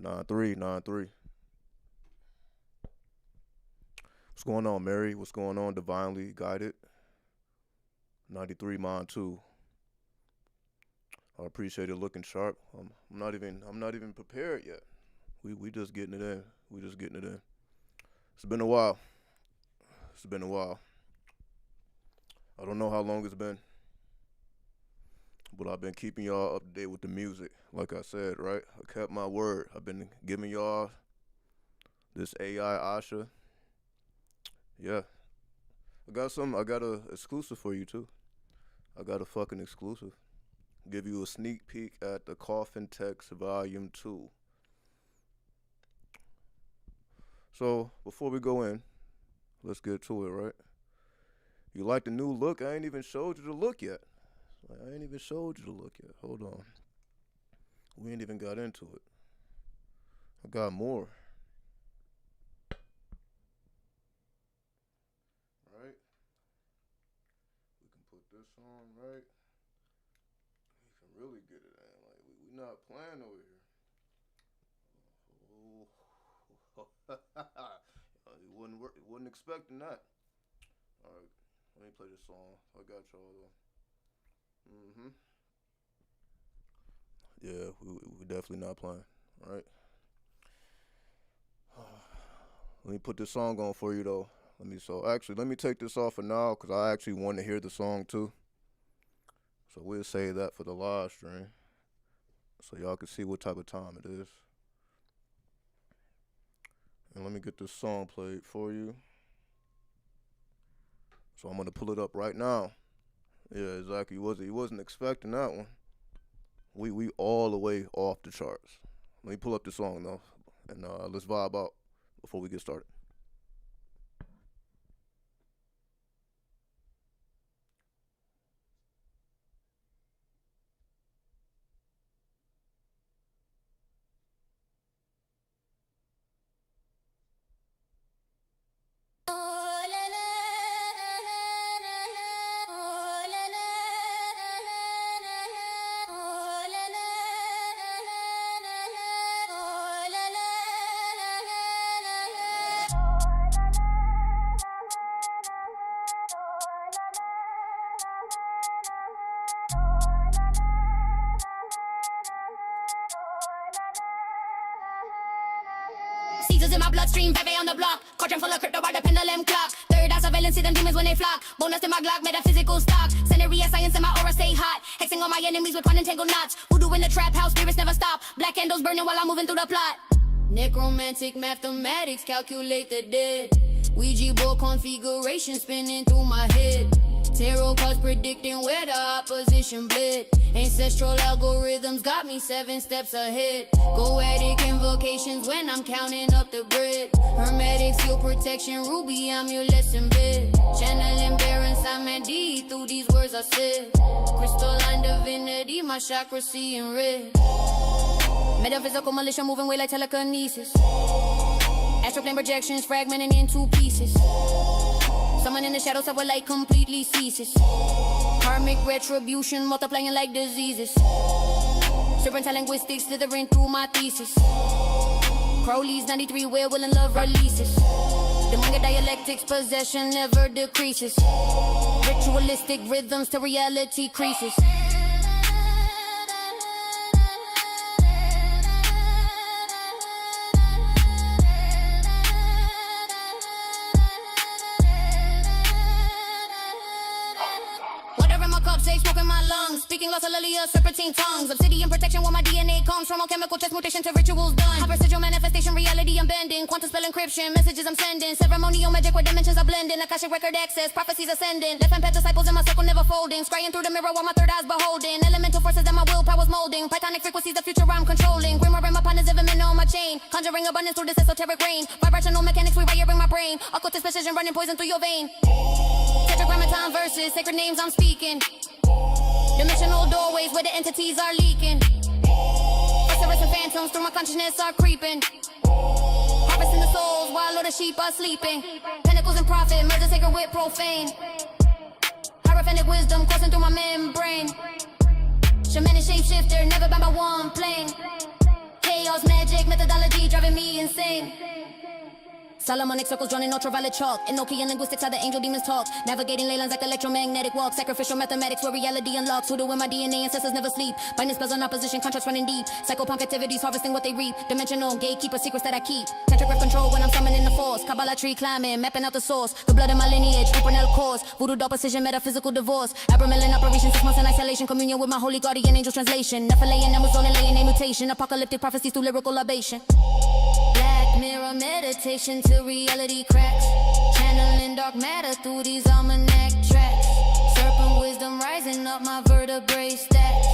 (9-3, 9-3). What's going on, Mary? What's going on, Divinely Guided? 93 mine too. I appreciate it looking sharp. I'm not even prepared yet. We just getting it in. We just getting it in. It's been a while. It's been a while. I don't know how long it's been, but I've been keeping y'all up to date with the music. Like I said, right? I kept my word. I've been giving y'all this AI Asha. Yeah. I got a exclusive for you too. I got a fucking exclusive. Give you a sneak peek at the Coffin Text Volume 2. So, before we go in, let's get to it, right? You like the new look? I ain't even showed you the look yet. I ain't even showed you the look yet. Hold on. We ain't even got into it. I got more. Right? We can put this on, right? We can really get it in. Like, we not playing over here. Oh. You wasn't expecting that. All right. Let me play this song. I got y'all though. Yeah, we definitely not playing. All right. Let me put this song on for you though. Let me take this off for now because I actually want to hear the song too. So we'll save that for the live stream, so y'all can see what type of time it is. And let me get this song played for you. So I'm gonna pull it up right now. Yeah, exactly. He wasn't expecting that one. We all the way off the charts. Let me pull up the song though, and let's vibe out before we get started. Caesars in my bloodstream, Pepe on the block. Quadrant full of crypto by the pendulum clock. Third eye surveillance, see them demons when they flock. Bonus in my Glock, metaphysical stock. Scenery of science in my aura stay hot. Hexing all my enemies with unentangled knots. Voodoo in the trap house, spirits never stop. Black candles burning while I'm moving through the plot. Necromantic mathematics, calculate the dead. Ouija board configuration spinning through my head. Tarot cards predicting where the opposition bled. Ancestral algorithms got me 7 steps ahead. Goetic invocations when I'm counting up the bread. Hermetic seal protection, ruby amulets in bed. Channeling Baron Simon D through these words I said. Crystalline divinity, my chakras see in red. Metaphysical militia moving way like telekinesis. Astroplane projections fragmenting into pieces. Someone in the shadows of what light completely ceases. Karmic retribution multiplying like diseases. Serpentine linguistics slithering through my thesis. Crowley's 93 where will and love releases. The manga dialectics possession never decreases. Ritualistic rhythms to reality creases. Smoking my lungs, speaking glossolalia, serpentine tongues. Obsidian protection where my DNA comes from. Alchemical transmutation to rituals done. Hypersigil manifestation, reality I'm bending. Quantum spell encryption, messages I'm sending. Ceremonial magic where dimensions are blending. Akashic record access, prophecies ascending. Left hand pet disciples in my circle never folding. Scrying through the mirror while my third eye's beholding. Elemental forces that my willpower's molding. Pythonic frequencies, the future I'm controlling. Grimoire in my partners, even on my chain. Conjuring abundance through this esoteric rain. Vibrational mechanics rewiring my brain. Occultist precision running poison through your vein. Tetragrammaton verses, sacred names I'm speaking. Dimensional doorways where the entities are leaking. Resurrection phantoms through my consciousness are creeping. Harvesting the souls while all the sheep are sleeping. Pentacles and profit, merge the sacred with profane. Hierophanic wisdom coursing through my membrane. Shamanic shapeshifter, never by my one plane. Chaos magic methodology driving me insane. Solomonic circles drawn in ultraviolet chalk. Enochian linguistics how the angel demons talk. Navigating ley lines like electromagnetic walk. Sacrificial mathematics where reality unlocks. Who do in my DNA ancestors never sleep. Binding spells on opposition, contracts running deep. Psychopunk activities harvesting what they reap. Dimensional gatekeeper secrets that I keep. Tantric rep control when I'm summoning the force. Kabbalah tree climbing, mapping out the source. The blood in my lineage, Supernal course. Voodoo doll precision, metaphysical divorce. Abramelin operation, 6 months in isolation. Communion with my holy guardian angel translation. Nephilian, Amazon, and laying a mutation. Apocalyptic prophecies through lyrical libation. Black mirror meditation till reality cracks. Channeling dark matter through these almanac tracks. Serpent wisdom rising up my vertebrae stacks.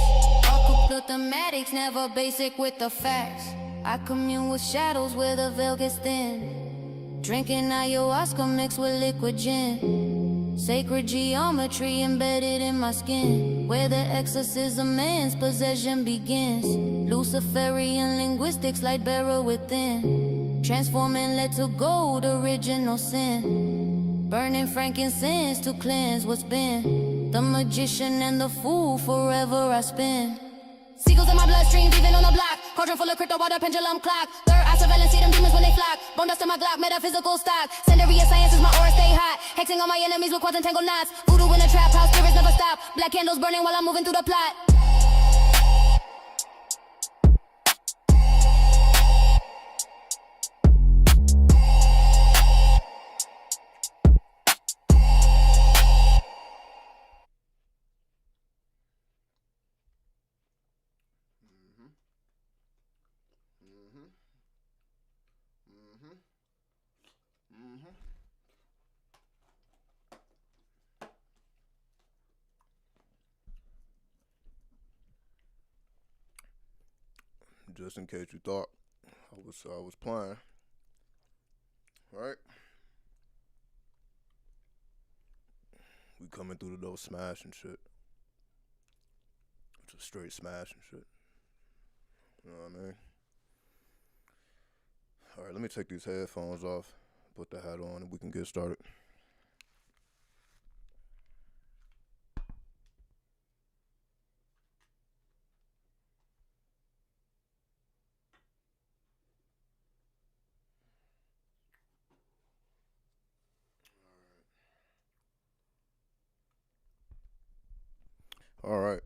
Occultal thematics, never basic with the facts. I commune with shadows where the veil gets thin. Drinking ayahuasca mixed with liquid gin. Sacred geometry embedded in my skin. Where the exorcism ends, possession begins. Luciferian linguistics, light bearer within. Transforming lead to gold, original sin. Burning frankincense to cleanse what's been. The magician and the fool, forever I spin. Seagulls in my bloodstream, breathing on the block. Cauldron full of crypto, water pendulum clock. Third eye surveillance, see them demons when they flock. Bone dust in my Glock, metaphysical stock. Sensory science is my aura, stay hot. Hexing on my enemies with quantum tangled knots. Voodoo in a trap house, spirits never stop. Black candles burning while I'm moving through the plot. Just in case you thought I was playing, right? We coming through the door smashing shit. Just straight smashing shit. You know what I mean? All right, let me take these headphones off, put the hat on, and we can get started. All right.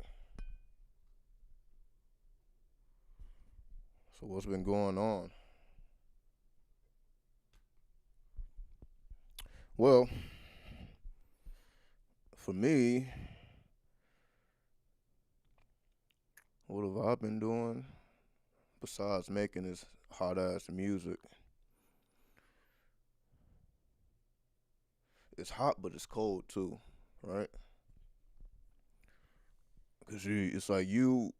So what's been going on? Well, for me, what have I been doing besides making this hot ass music? It's hot, but it's cold too, right? Cause it's like you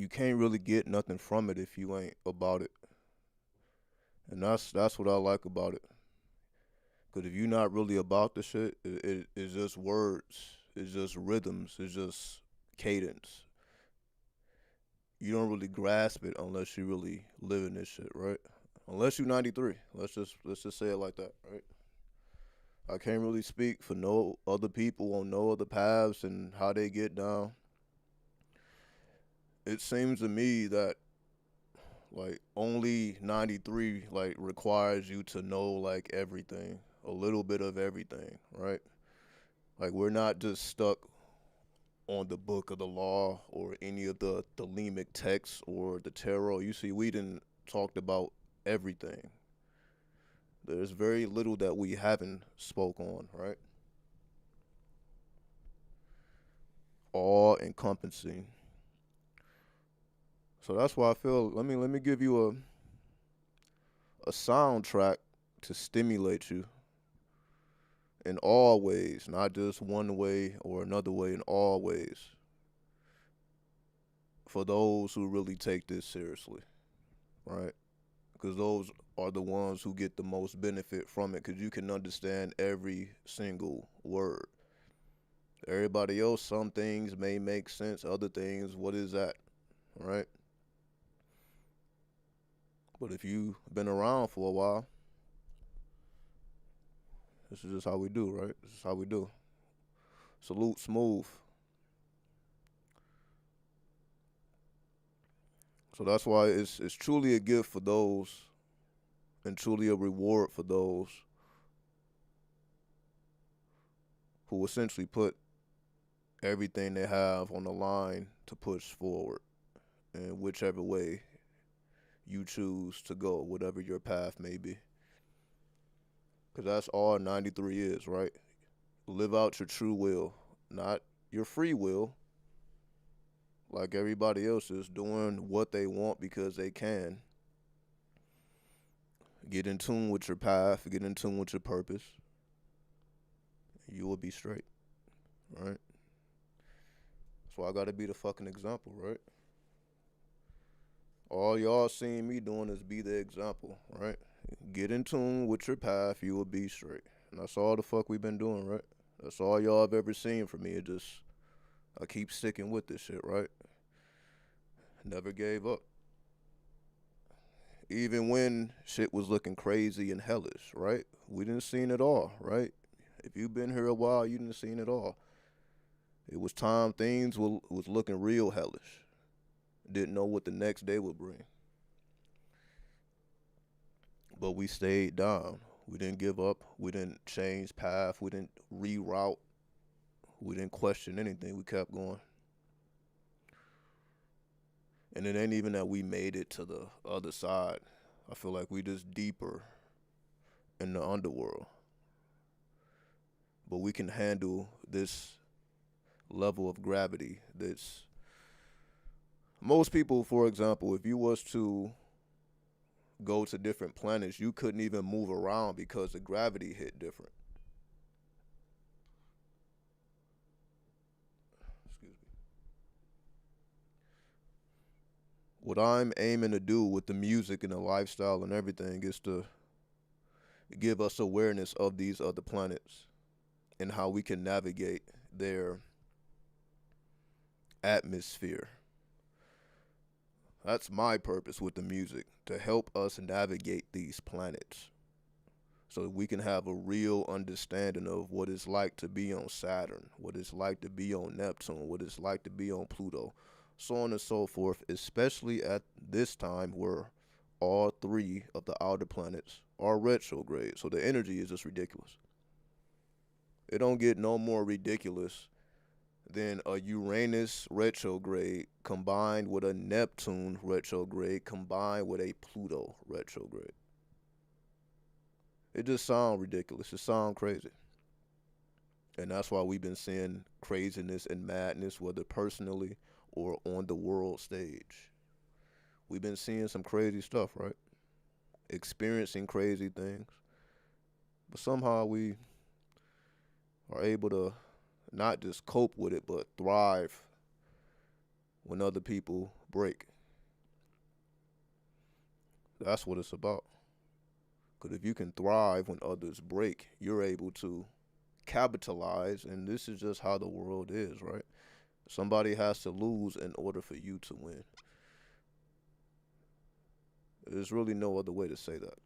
can't really get nothing from it if you ain't about it, and that's what I like about it. Cause if you're not really about the shit, it's just words, it's just rhythms, it's just cadence. You don't really grasp it unless you really live in this shit, right? Unless you're 93, let's just say it like that, right? I can't really speak for no other people on no other paths and how they get down. It seems to me that like only 93 like requires you to know like everything, a little bit of everything, right? Like we're not just stuck on the book of the law or any of the Thelemic texts or the tarot. You see, we didn't talked about everything. There's very little that we haven't spoke on, right? All encompassing. So that's why I feel let me give you a soundtrack to stimulate you in all ways, not just one way or another way, in all ways. For those who really take this seriously, right? Because those are the ones who get the most benefit from it because you can understand every single word. Everybody else, some things may make sense, other things, what is that, right? But if you've been around for a while, this is just how we do, right? This is how we do. Salute Smooth. So that's why it's truly a gift for those and truly a reward for those who essentially put everything they have on the line to push forward in whichever way you choose to go, whatever your path may be. Because that's all 93 is, right? Live out your true will, not your free will, like everybody else is doing what they want because they can. Get in tune with your path, get in tune with your purpose. You will be straight, right? That's why I gotta be the fucking example, right? All y'all seen me doing is be the example, right? Get in tune with your path, you will be straight. And that's all the fuck we've been doing, right? That's all y'all have ever seen from me. I keep sticking with this shit, right? Never gave up. Even when shit was looking crazy and hellish, right? We didn't seen it all, right? If you've been here a while, you didn't seen it all. It was time things was looking real hellish. Didn't know what the next day would bring. But we stayed down. We didn't give up. We didn't change path. We didn't reroute. We didn't question anything. We kept going. And it ain't even that we made it to the other side. I feel like we just deeper in the underworld. But we can handle this level of gravity that's most people, for example, if you was to go to different planets, you couldn't even move around because the gravity hit different. Excuse me. What I'm aiming to do with the music and the lifestyle and everything is to give us awareness of these other planets and how we can navigate their atmosphere. That's my purpose with the music, to help us navigate these planets so that we can have a real understanding of what it's like to be on Saturn, what it's like to be on Neptune, what it's like to be on Pluto, so on and so forth, especially at this time where all three of the outer planets are retrograde. So the energy is just ridiculous. It don't get no more ridiculous than a Uranus retrograde combined with a Neptune retrograde combined with a Pluto retrograde. It just sounds ridiculous. It sounds crazy. And that's why we've been seeing craziness and madness, whether personally or on the world stage. We've been seeing some crazy stuff, right? Experiencing crazy things. But somehow we are able to not just cope with it, but thrive when other people break. That's what it's about. Because if you can thrive when others break, you're able to capitalize, and this is just how the world is, right? Somebody has to lose in order for you to win. There's really no other way to say that.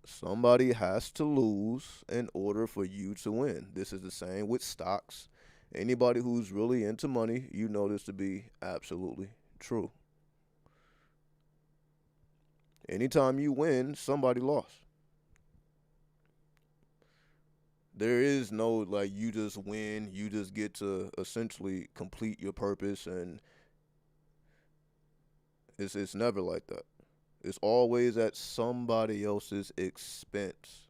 Somebody has to lose in order for you to win. This is the same with stocks. Anybody who's really into money, you know this to be absolutely true. Anytime you win, somebody lost. There is no like you just win, you just get to essentially complete your purpose, and it's never like that. It's always at somebody else's expense.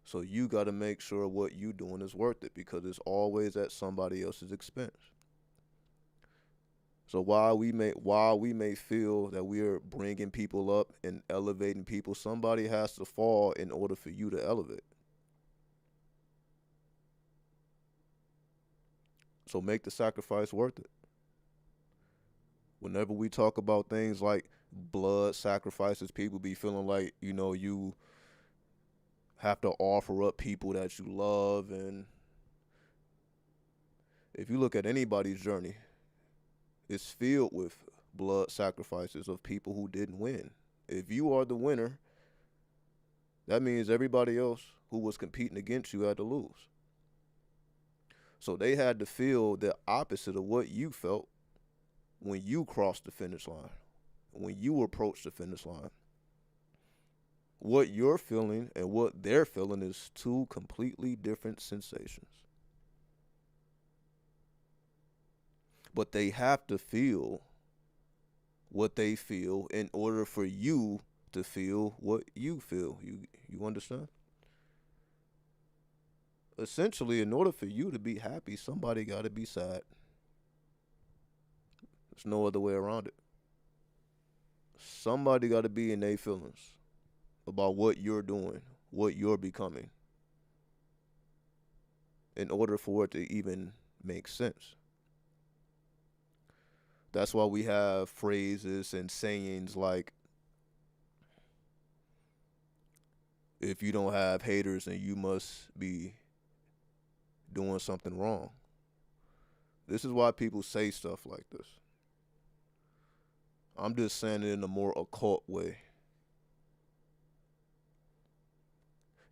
So you got to make sure what you doing is worth it because it's always at somebody else's expense. So while we may feel that we are bringing people up and elevating people, somebody has to fall in order for you to elevate. So make the sacrifice worth it. Whenever we talk about things like blood sacrifices, people be feeling like, you have to offer up people that you love. And if you look at anybody's journey, it's filled with blood sacrifices of people who didn't win. If you are the winner, that means everybody else who was competing against you had to lose. So they had to feel the opposite of what you felt when you cross the finish line, when you approach the finish line. What you're feeling and what they're feeling is two completely different sensations. But they have to feel what they feel in order for you to feel what you feel. You understand? Essentially, in order for you to be happy, somebody got to be sad. There's no other way around it. Somebody got to be in their feelings about what you're doing, what you're becoming, in order for it to even make sense. That's why we have phrases and sayings like, if you don't have haters, then you must be doing something wrong. This is why people say stuff like this. I'm just saying it in a more occult way.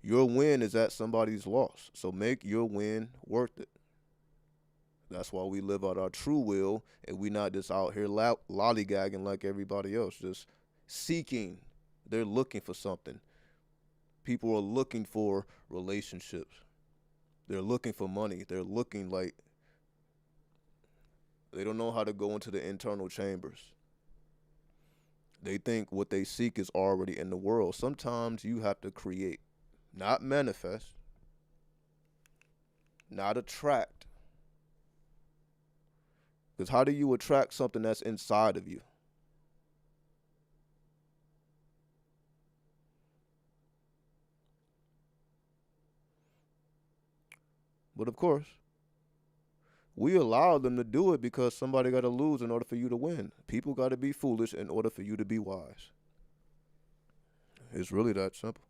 Your win is at somebody's loss, so make your win worth it. That's why we live out our true will, and we not just out here lollygagging like everybody else, just seeking. They're looking for something. People are looking for relationships. They're looking for money. They're looking like they don't know how to go into the internal chambers. They think what they seek is already in the world. Sometimes you have to create, not manifest, not attract. Because how do you attract something that's inside of you? But of course, we allow them to do it because somebody got to lose in order for you to win. People got to be foolish in order for you to be wise. It's really that simple.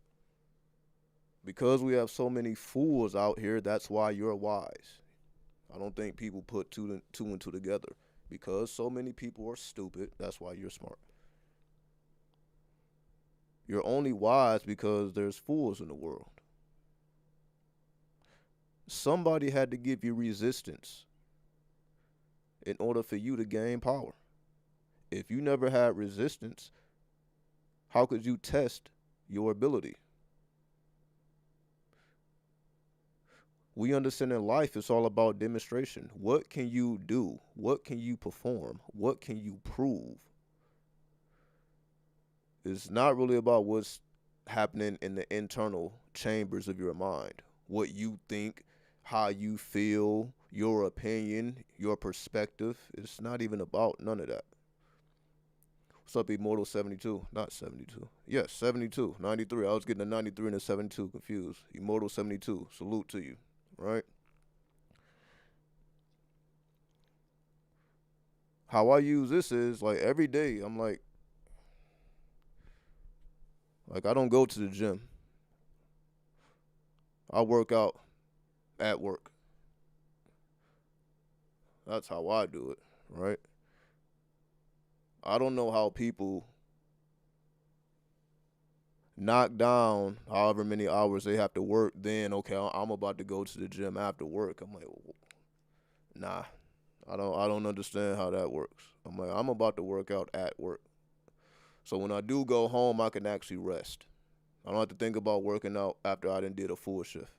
Because we have so many fools out here, that's why you're wise. I don't think people put two and two together. Because so many people are stupid, that's why you're smart. You're only wise because there's fools in the world. Somebody had to give you resistance in order for you to gain power. If you never had resistance, how could you test your ability? We understand in life it's all about demonstration. What can you do? What can you perform? What can you prove? It's not really about what's happening in the internal chambers of your mind. What you think, how you feel, your opinion, your perspective. It's not even about none of that. What's up, Immortal 72? Not 72. Yes, 72. 93. I was getting a 93 and a 72 confused. Immortal 72. Salute to you. Right? How I use this is like every day I'm like I don't go to the gym. I work out at work. That's how I do it, right? I don't know how people knock down however many hours they have to work, then okay, I'm about to go to the gym after work. I'm like, nah, I don't understand how that works. I'm like, I'm about to work out at work. So when I do go home, I can actually rest. I don't have to think about working out after I done did a full shift.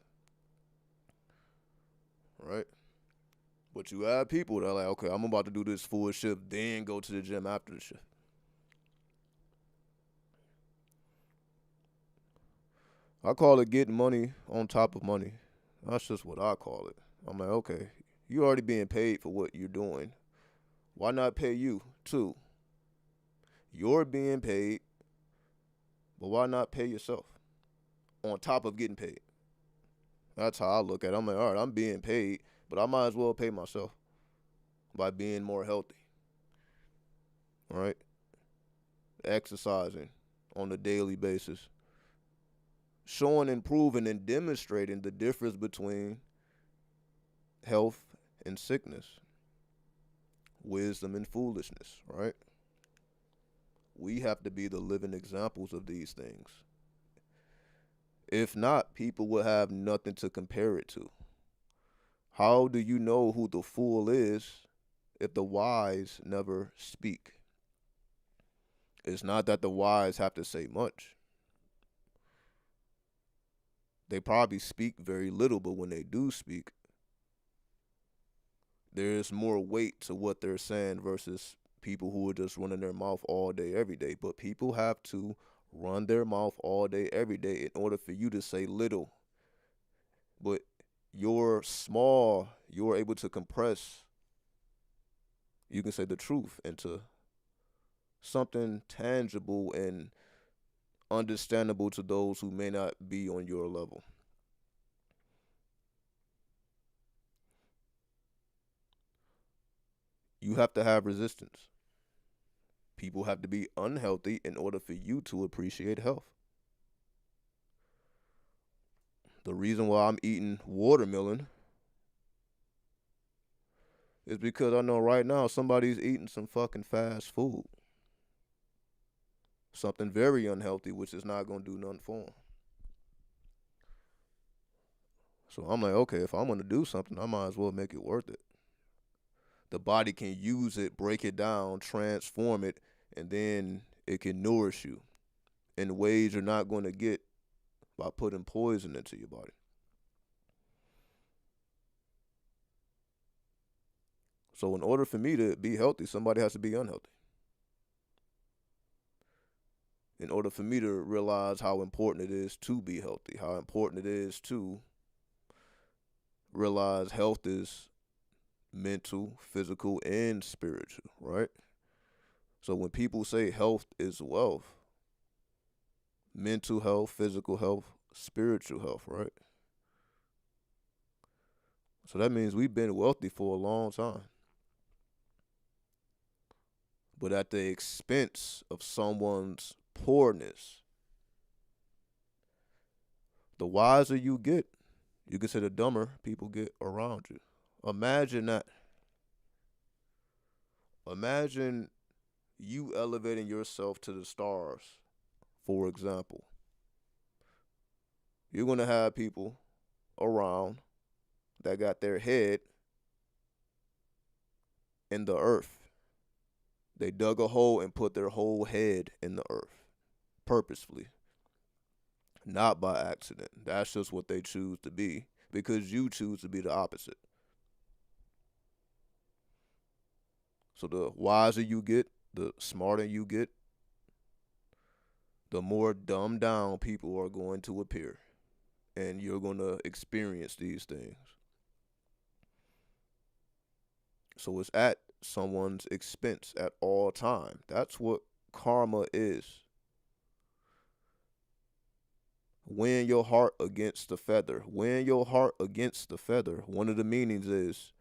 Right? But you have people that are like, okay, I'm about to do this full shift, then go to the gym after the shift. I call it getting money on top of money. That's just what I call it. I'm like, okay, you're already being paid for what you're doing. Why not pay you too? You're being paid, but why not pay yourself on top of getting paid? That's how I look at it. I'm like, all right, I'm being paid, but I might as well pay myself by being more healthy. Right? Exercising on a daily basis. Showing and proving and demonstrating the difference between health and sickness, wisdom and foolishness, right? We have to be the living examples of these things. If not, people will have nothing to compare it to. How do you know who the fool is if the wise never speak? It's not that the wise have to say much. They probably speak very little, but when they do speak, there's more weight to what they're saying versus people who are just running their mouth all day, every day. But people have to run their mouth all day, every day in order for you to say little. But you're small, you're able to compress, you can say the truth into something tangible and understandable to those who may not be on your level. You have to have resistance. People have to be unhealthy in order for you to appreciate health. The reason why I'm eating watermelon is because I know right now somebody's eating some fucking fast food. Something very unhealthy, which is not going to do nothing for them. So I'm like, okay, if I'm going to do something, I might as well make it worth it. The body can use it, break it down, transform it, and then it can nourish you in ways you're not going to get by putting poison into your body. So in order for me to be healthy, somebody has to be unhealthy. In order for me to realize how important it is to be healthy, how important it is to realize health is mental, physical, and spiritual, right? So when people say health is wealth, mental health, physical health, spiritual health, right? So that means we've been wealthy for a long time, but at the expense of someone's poorness. The wiser you get, you can say the dumber people get around you. Imagine that. Imagine you elevating yourself to the stars, for example. You're going to have people around that got their head in the earth. They dug a hole and put their whole head in the earth purposefully, not by accident. That's just what they choose to be because you choose to be the opposite. So the wiser you get, the smarter you get, the more dumbed down people are going to appear. And you're going to experience these things. So it's at someone's expense at all time. That's what karma is. Win your heart against the feather. Win your heart against the feather. One of the meanings is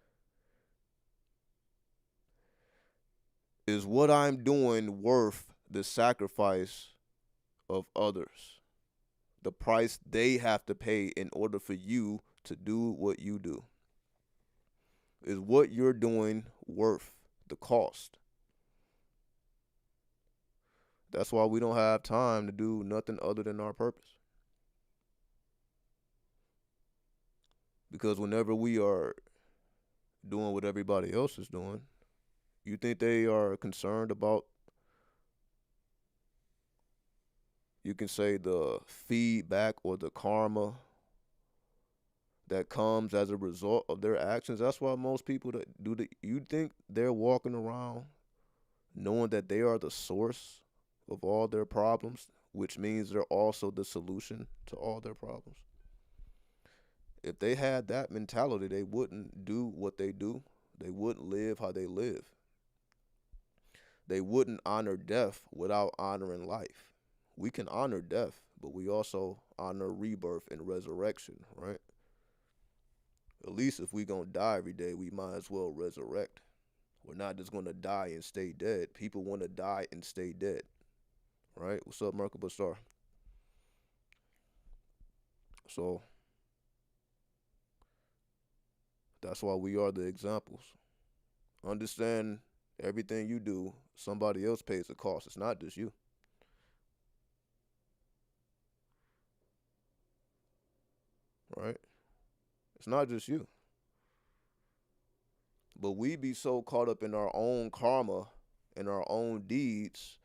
what I'm doing worth the sacrifice of others? The price they have to pay in order for you to do what you do. Is what you're doing worth the cost? That's why we don't have time to do nothing other than our purpose. Because whenever we are doing what everybody else is doing, you think they are concerned about, you can say, the feedback or the karma that comes as a result of their actions? That's why most people that do you think they're walking around knowing that they are the source of all their problems, which means they're also the solution to all their problems? If they had that mentality, they wouldn't do what they do. They wouldn't live how they live. They wouldn't honor death without honoring life. We can honor death, but we also honor rebirth and resurrection, right? At least if we gonna die every day, we might as well resurrect. We're not just gonna die and stay dead. People want to die and stay dead, right? What's up, Merkable Star? So that's why we are the examples. Understand, everything you do, somebody else pays the cost. It's not just you, right? It's not just you. But we be so caught up in our own karma and our own deeds.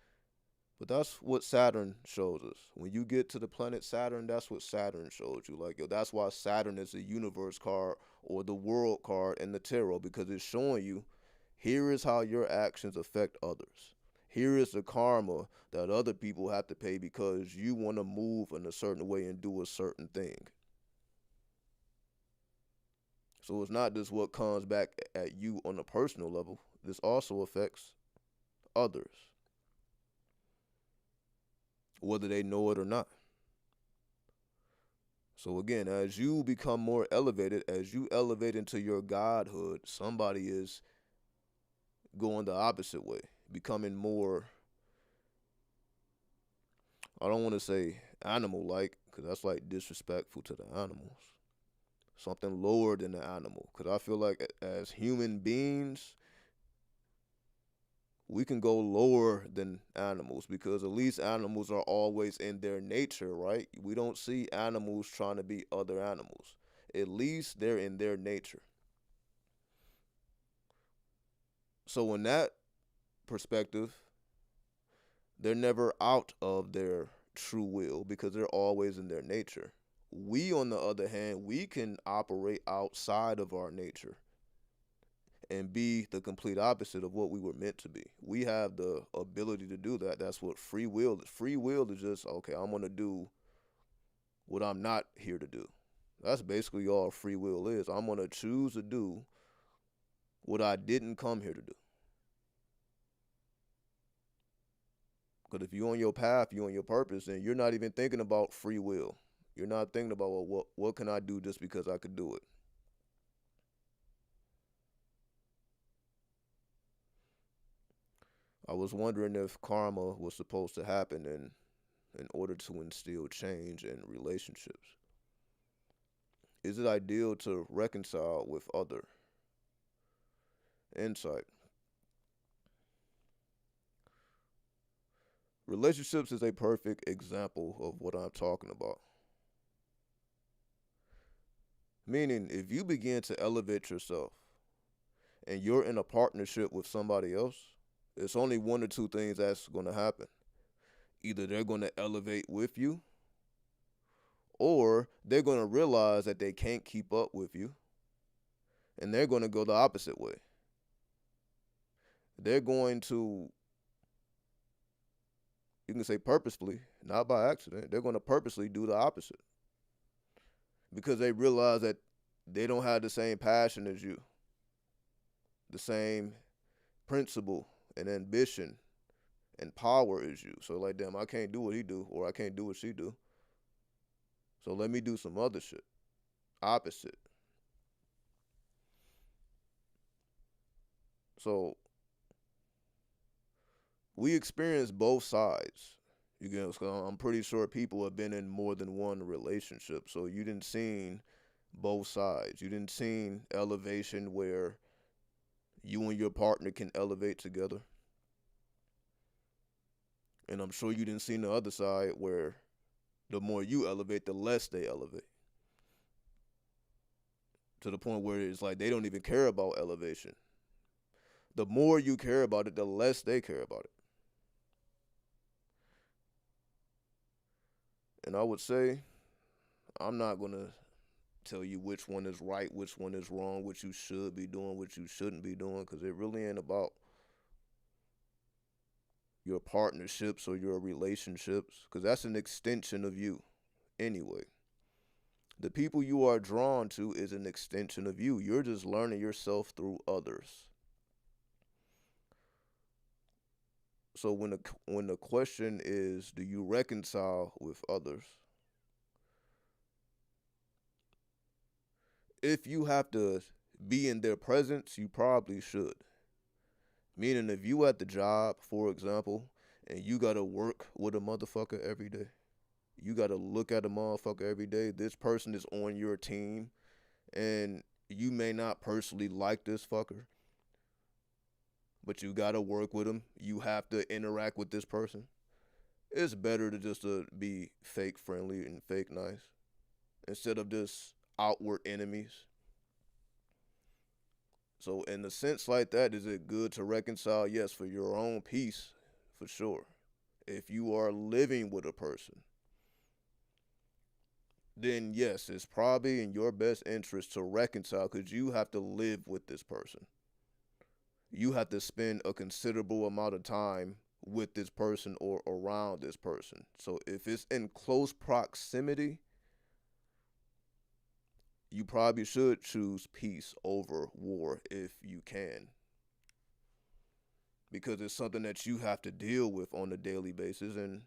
But that's what Saturn shows us. When you get to the planet Saturn, that's what Saturn shows you. Like, yo, that's why Saturn is the universe card or the world card in the tarot, because it's showing you here is how your actions affect others. Here is the karma that other people have to pay because you want to move in a certain way and do a certain thing. So it's not just what comes back at you on a personal level. This also affects others, whether they know it or not. So again, as you become more elevated, as you elevate into your godhood, somebody is going the opposite way, becoming more, I don't want to say animal-like, because that's like disrespectful to the animals. Something lower than the animal, because I feel like as human beings, we can go lower than animals, because at least animals are always in their nature, right? We don't see animals trying to be other animals. At least they're in their nature. So in that perspective, they're never out of their true will because they're always in their nature. We, on the other hand, we can operate outside of our nature and be the complete opposite of what we were meant to be. We have the ability to do that. That's what free will is. Free will is just, okay, I'm going to do what I'm not here to do. That's basically all free will is. I'm going to choose to do what I didn't come here to do. Because if you're on your path, you're on your purpose, and you're not even thinking about free will. You're not thinking about, well, what can I do just because I could do it? I was wondering if karma was supposed to happen in order to instill change in relationships. Is it ideal to reconcile with other? Insight. Relationships is a perfect example of what I'm talking about. Meaning, if you begin to elevate yourself and you're in a partnership with somebody else, it's only one or two things that's going to happen. Either they're going to elevate with you, or they're going to realize that they can't keep up with you, and they're going to go the opposite way. They're going to, you can say purposefully, not by accident, they're going to purposely do the opposite because they realize that they don't have the same passion as you, the same principle and ambition and power as you. So like, damn, I can't do what he do, or I can't do what she do. So let me do some other shit. Opposite. So we experience both sides. You know, so I'm pretty sure people have been in more than one relationship. So you didn't seen both sides. You didn't seen elevation where you and your partner can elevate together. And I'm sure you didn't see the other side where the more you elevate, the less they elevate. To the point where it's like they don't even care about elevation. The more you care about it, the less they care about it. And I would say, I'm not going to tell you which one is right, which one is wrong, what you should be doing, what you shouldn't be doing, because it really ain't about your partnerships or your relationships, because that's an extension of you anyway. The people you are drawn to is an extension of you. You're just learning yourself through others. So when the question is, do you reconcile with others? If you have to be in their presence, you probably should. Meaning, if you at the job, for example, and you gotta work with a motherfucker every day, you gotta look at a motherfucker every day. This person is on your team, and you may not personally like this fucker, but you gotta work with him. You have to interact with this person. It's better to just be fake friendly and fake nice instead of just outward enemies. So in a sense like that, is it good to reconcile? Yes, for your own peace, for sure. If you are living with a person, then yes, it's probably in your best interest to reconcile because you have to live with this person. You have to spend a considerable amount of time with this person or around this person. So if it's in close proximity, you probably should choose peace over war if you can, because it's something that you have to deal with on a daily basis. And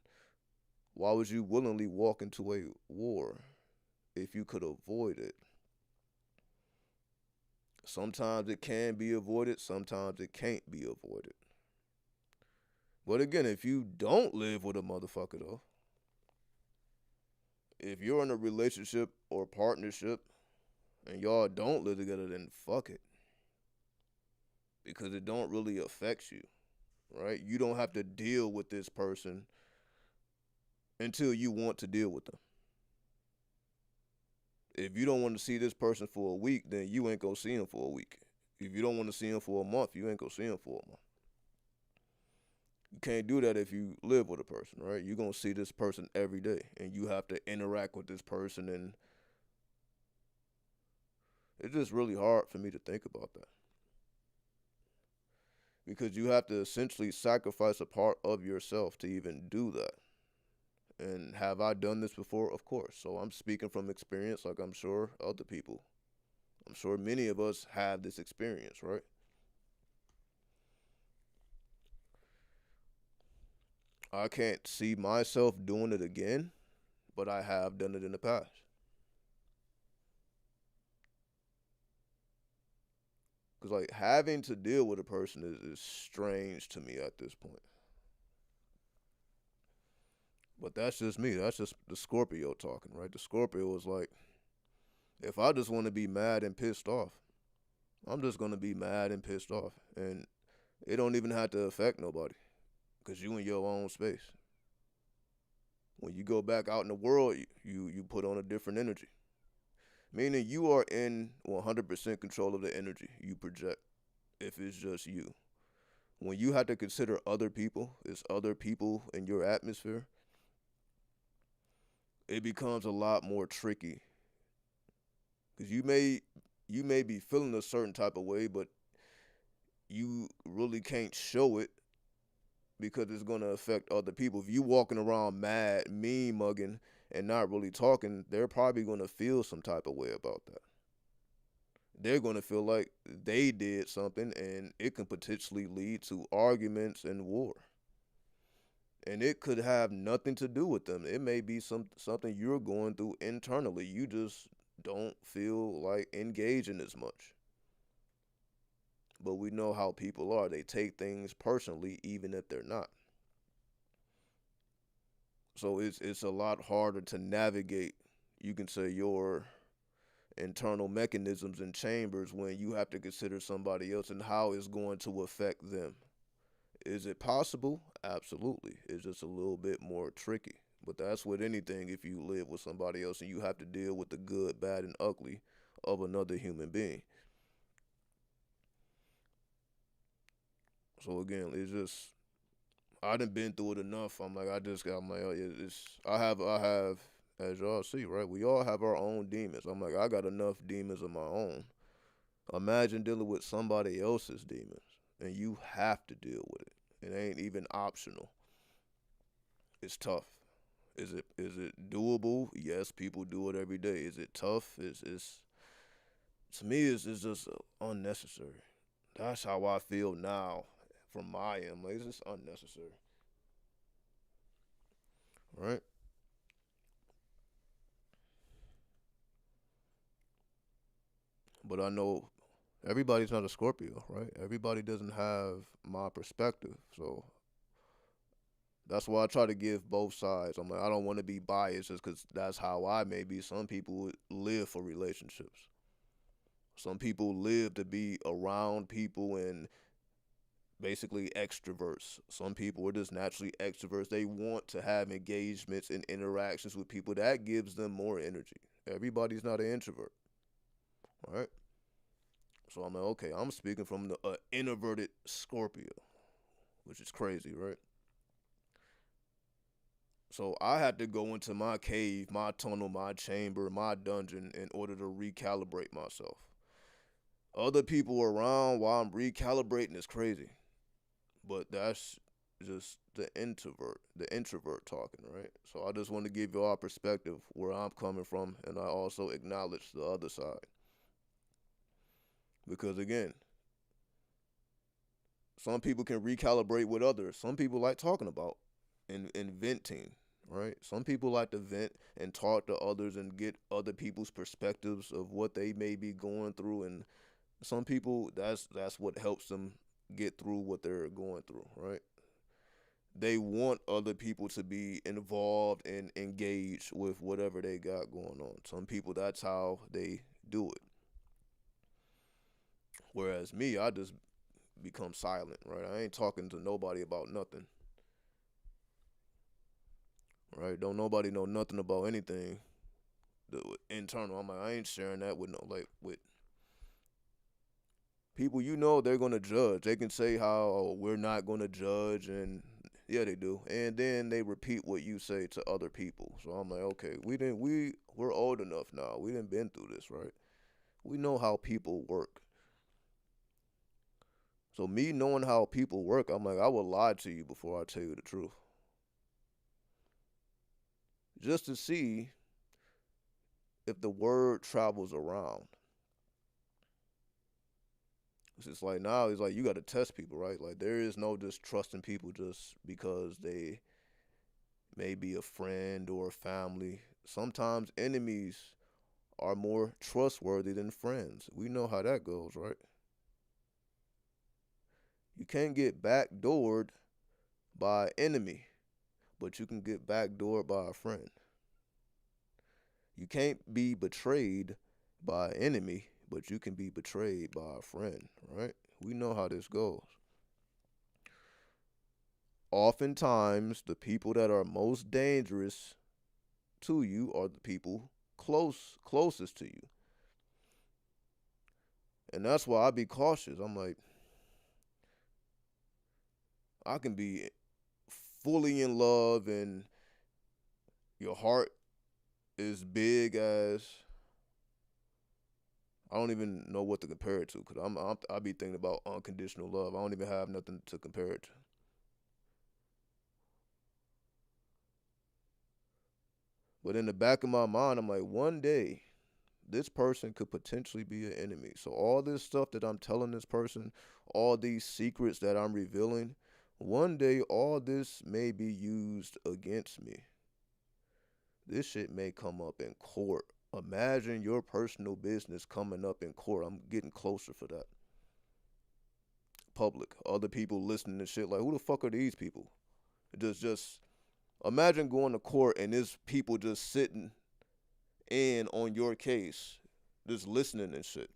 why would you willingly walk into a war if you could avoid it? Sometimes it can be avoided, sometimes it can't be avoided. But again, if you don't live with a motherfucker though, if you're in a relationship or partnership and y'all don't live together, then fuck it. Because it don't really affect you, right? You don't have to deal with this person until you want to deal with them. If you don't want to see this person for a week, then you ain't gonna see him for a week. If you don't want to see him for a month, you ain't gonna see him for a month. You can't do that if you live with a person, right? You're gonna see this person every day and you have to interact with this person, and it's just really hard for me to think about that. Because you have to essentially sacrifice a part of yourself to even do that. And have I done this before? Of course. So I'm speaking from experience, like I'm sure other people. I'm sure many of us have this experience, right? I can't see myself doing it again, but I have done it in the past. Because, like, having to deal with a person is strange to me at this point. But that's just me. That's just the Scorpio talking, right? The Scorpio is like, if I just want to be mad and pissed off, I'm just going to be mad and pissed off. And it don't even have to affect nobody because you in your own space. When you go back out in the world, you put on a different energy. Meaning you are in 100% control of the energy you project if it's just you. When you have to consider other people, it's other people in your atmosphere, it becomes a lot more tricky. Because you may be feeling a certain type of way, but you really can't show it because it's gonna affect other people. If you walking around mad, mean mugging, and not really talking, they're probably gonna feel some type of way about that. They're gonna feel like they did something, and it can potentially lead to arguments and war. And it could have nothing to do with them. It may be something you're going through internally. You just don't feel like engaging as much. But we know how people are. They take things personally even if they're not. So it's a lot harder to navigate, you can say, your internal mechanisms and chambers when you have to consider somebody else and how it's going to affect them. Is it possible? Absolutely. It's just a little bit more tricky. But that's with anything if you live with somebody else and you have to deal with the good, bad, and ugly of another human being. So again, it's just I done been through it enough. I'm like, oh, yeah, I have, as y'all see, right? We all have our own demons. I'm like, I got enough demons of my own. Imagine dealing with somebody else's demons, and you have to deal with it. It ain't even optional. It's tough. Is it doable? Yes, people do it every day. Is it tough? It's to me it's just unnecessary. That's how I feel now from my end. Like, it's just unnecessary, right? But I know everybody's not a Scorpio, right? Everybody doesn't have my perspective, so that's why I try to give both sides. I'm like, I don't want to be biased just because that's how I may be. Some people live for relationships. Some people live to be around people and basically extroverts. Some people are just naturally extroverts. They want to have engagements and interactions with people. That gives them more energy. Everybody's not an introvert, right? So I'm like, okay, I'm speaking from the introverted Scorpio, which is crazy, right? So I had to go into my cave, my tunnel, my chamber, my dungeon in order to recalibrate myself. Other people around while I'm recalibrating is crazy. But that's just the introvert talking, right? So I just want to give you all perspective where I'm coming from, and I also acknowledge the other side. Because again, some people can recalibrate with others. Some people like talking about and venting, right? Some people like to vent and talk to others and get other people's perspectives of what they may be going through, and some people that's what helps them get through what they're going through, right? They want other people to be involved and engaged with whatever they got going on. Some people, that's how they do it. Whereas me, I just become silent, right? I ain't talking to nobody about nothing, right? Don't nobody know nothing about anything the internal. I'm like, I ain't sharing that with no, like, with people. You know, they're gonna judge. They can say how, oh, we're not gonna judge, and yeah, they do. And then they repeat what you say to other people. So I'm like, okay, we're old enough now. We didn't been through this, right? We know how people work. So me knowing how people work, I'm like, I will lie to you before I tell you the truth. Just to see if the word travels around. It's just like now, it's like you got to test people, right? Like there is no just trusting people just because they may be a friend or a family. Sometimes enemies are more trustworthy than friends. We know how that goes, right? You can't get backdoored by an enemy, but you can get backdoored by a friend. You can't be betrayed by an enemy, but you can be betrayed by a friend, right? We know how this goes. Oftentimes, the people that are most dangerous to you are the people closest to you. And that's why I be cautious. I'm like, I can be fully in love and your heart is big as I don't even know what to compare it to because I be thinking about unconditional love. I don't even have nothing to compare it to. But in the back of my mind, I'm like, one day this person could potentially be an enemy. So all this stuff that I'm telling this person, all these secrets that I'm revealing, one day all this may be used against me. This shit may come up in court. Imagine your personal business coming up in court. I'm getting closer for that. Public, other people listening to shit like, who the fuck are these people? Just imagine going to court and there's people just sitting in on your case, just listening and shit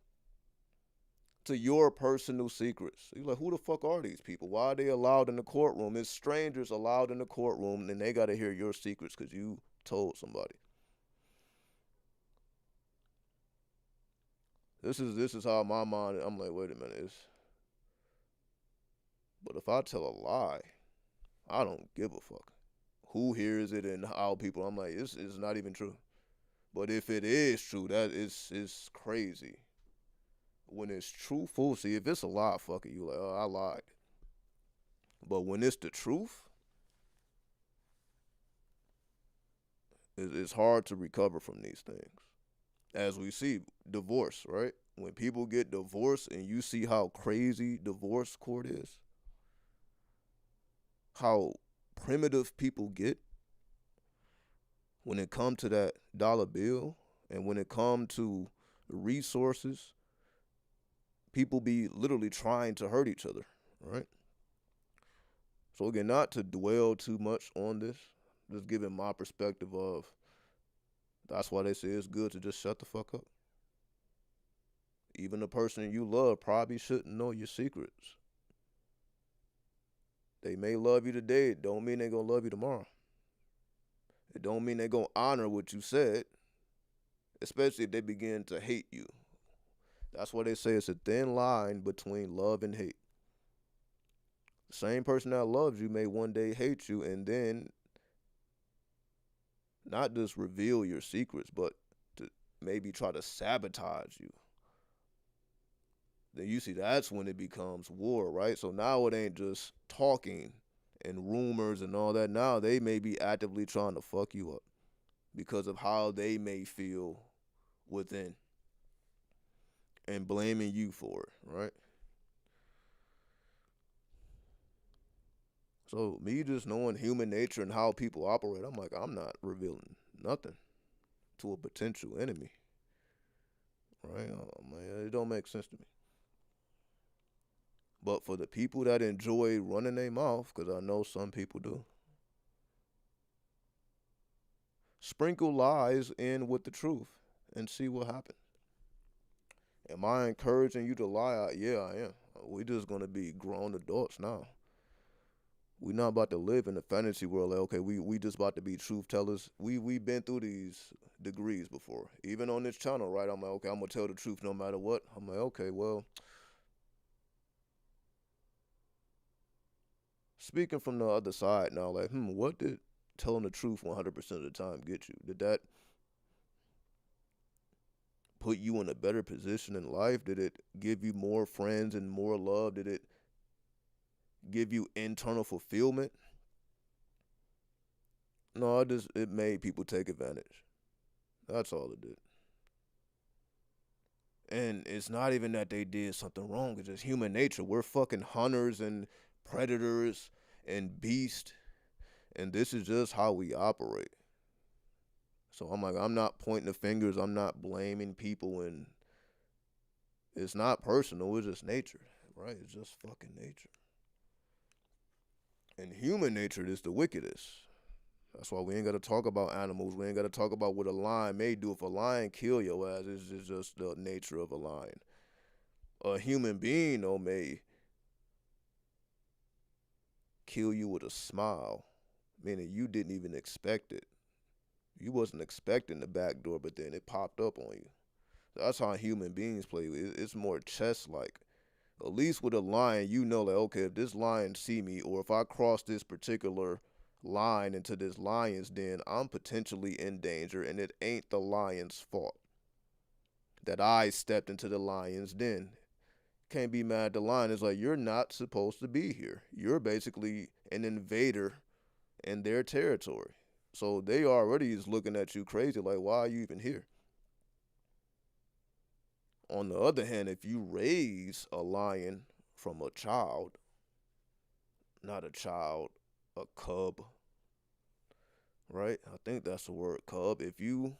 to your personal secrets. You're like, who the fuck are these people? Why are they allowed in the courtroom? It's strangers allowed in the courtroom, and they got to hear your secrets because you told somebody. This is how my mind. I'm like, wait a minute. But if I tell a lie, I don't give a fuck who hears it and how people. I'm like, it's not even true. But if it is true, that is crazy. When it's truthful, see if it's a lie, fuck it. You like, oh, I lied. But when it's the truth, it's hard to recover from these things. As we see, divorce, right? When people get divorced and you see how crazy divorce court is, how primitive people get when it comes to that dollar bill and when it comes to resources, people be literally trying to hurt each other, right? So again, not to dwell too much on this, just giving my perspective of that's why they say it's good to just shut the fuck up. Even the person you love probably shouldn't know your secrets. They may love you today, it don't mean they gonna love you tomorrow. It don't mean they gonna honor what you said, especially if they begin to hate you. That's why they say it's a thin line between love and hate. The same person that loves you may one day hate you and then not just reveal your secrets, but to maybe try to sabotage you. Then you see that's when it becomes war, right? So now it ain't just talking and rumors and all that. Now they may be actively trying to fuck you up because of how they may feel within and blaming you for it, right? So me just knowing human nature and how people operate, I'm like, I'm not revealing nothing to a potential enemy, right? Man, it don't make sense to me. But for the people that enjoy running their mouth, because I know some people do, sprinkle lies in with the truth and see what happens. Am I encouraging you to lie? Yeah, I am. We just gonna be grown adults now. We not about to live in a fantasy world. Like, okay, we just about to be truth tellers. We been through these degrees before. Even on this channel, right? I'm like, okay, I'm gonna tell the truth no matter what. I'm like, okay, well, speaking from the other side now, like, what did telling the truth 100% of the time get you? Did that put you in a better position in life? Did it give you more friends and more love? Did it give you internal fulfillment? No, it made people take advantage. That's all it did. And it's not even that they did something wrong. It's just human nature. We're fucking hunters and predators and beasts, and this is just how we operate. So I'm like, I'm not pointing the fingers. I'm not blaming people, and it's not personal. It's just nature, right? It's just fucking nature. And human nature is the wickedest. That's why we ain't got to talk about animals. We ain't got to talk about what a lion may do. If a lion kill your ass, it's just the nature of a lion. A human being, though, may kill you with a smile, meaning you didn't even expect it. You wasn't expecting the back door, but then it popped up on you. That's how human beings play. It's more chess-like. At least with a lion, you know, like, okay, if this lion see me, or if I cross this particular line into this lion's den, I'm potentially in danger, and it ain't the lion's fault that I stepped into the lion's den. Can't be mad at the lion. It's like, you're not supposed to be here. You're basically an invader in their territory. So they already is looking at you crazy, like, why are you even here? On the other hand, if you raise a lion from a child, not a child, a cub, right? I think that's the word, cub. If you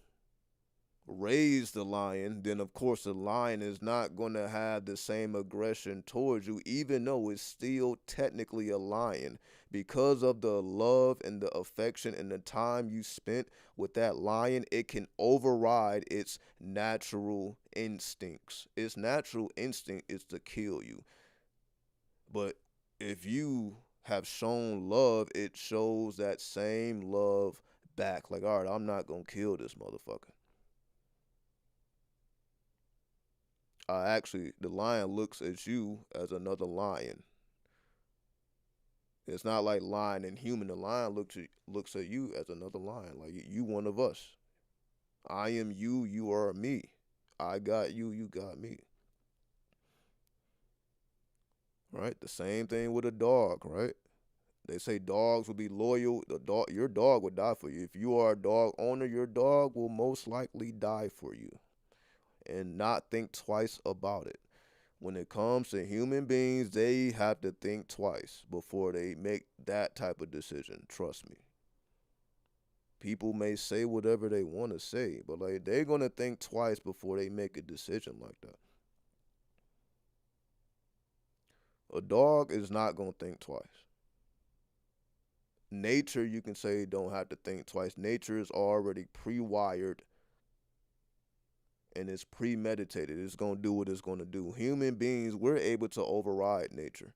raise the lion, then of course the lion is not going to have the same aggression towards you, even though it's still technically a lion. Because of the love and the affection and the time you spent with that lion, it can override its natural instincts. Its natural instinct is to kill you. But if you have shown love, it shows that same love back. Like, all right, I'm not going to kill this motherfucker. Actually, the lion looks at you as another lion. It's not like lion and human. The lion looks at you as another lion. Like, you one of us. I am you. You are me. I got you. You got me. Right. The same thing with a dog. Right. They say dogs will be loyal. Your dog will die for you. If you are a dog owner, your dog will most likely die for you, and not think twice about it. When it comes to human beings, they have to think twice before they make that type of decision. Trust me. People may say whatever they want to say, but like, they're gonna think twice before they make a decision like that. A dog is not gonna think twice. Nature, you can say, don't have to think twice. Nature is already pre-wired and it's premeditated. It's gonna do what it's gonna do. Human beings, we're able to override nature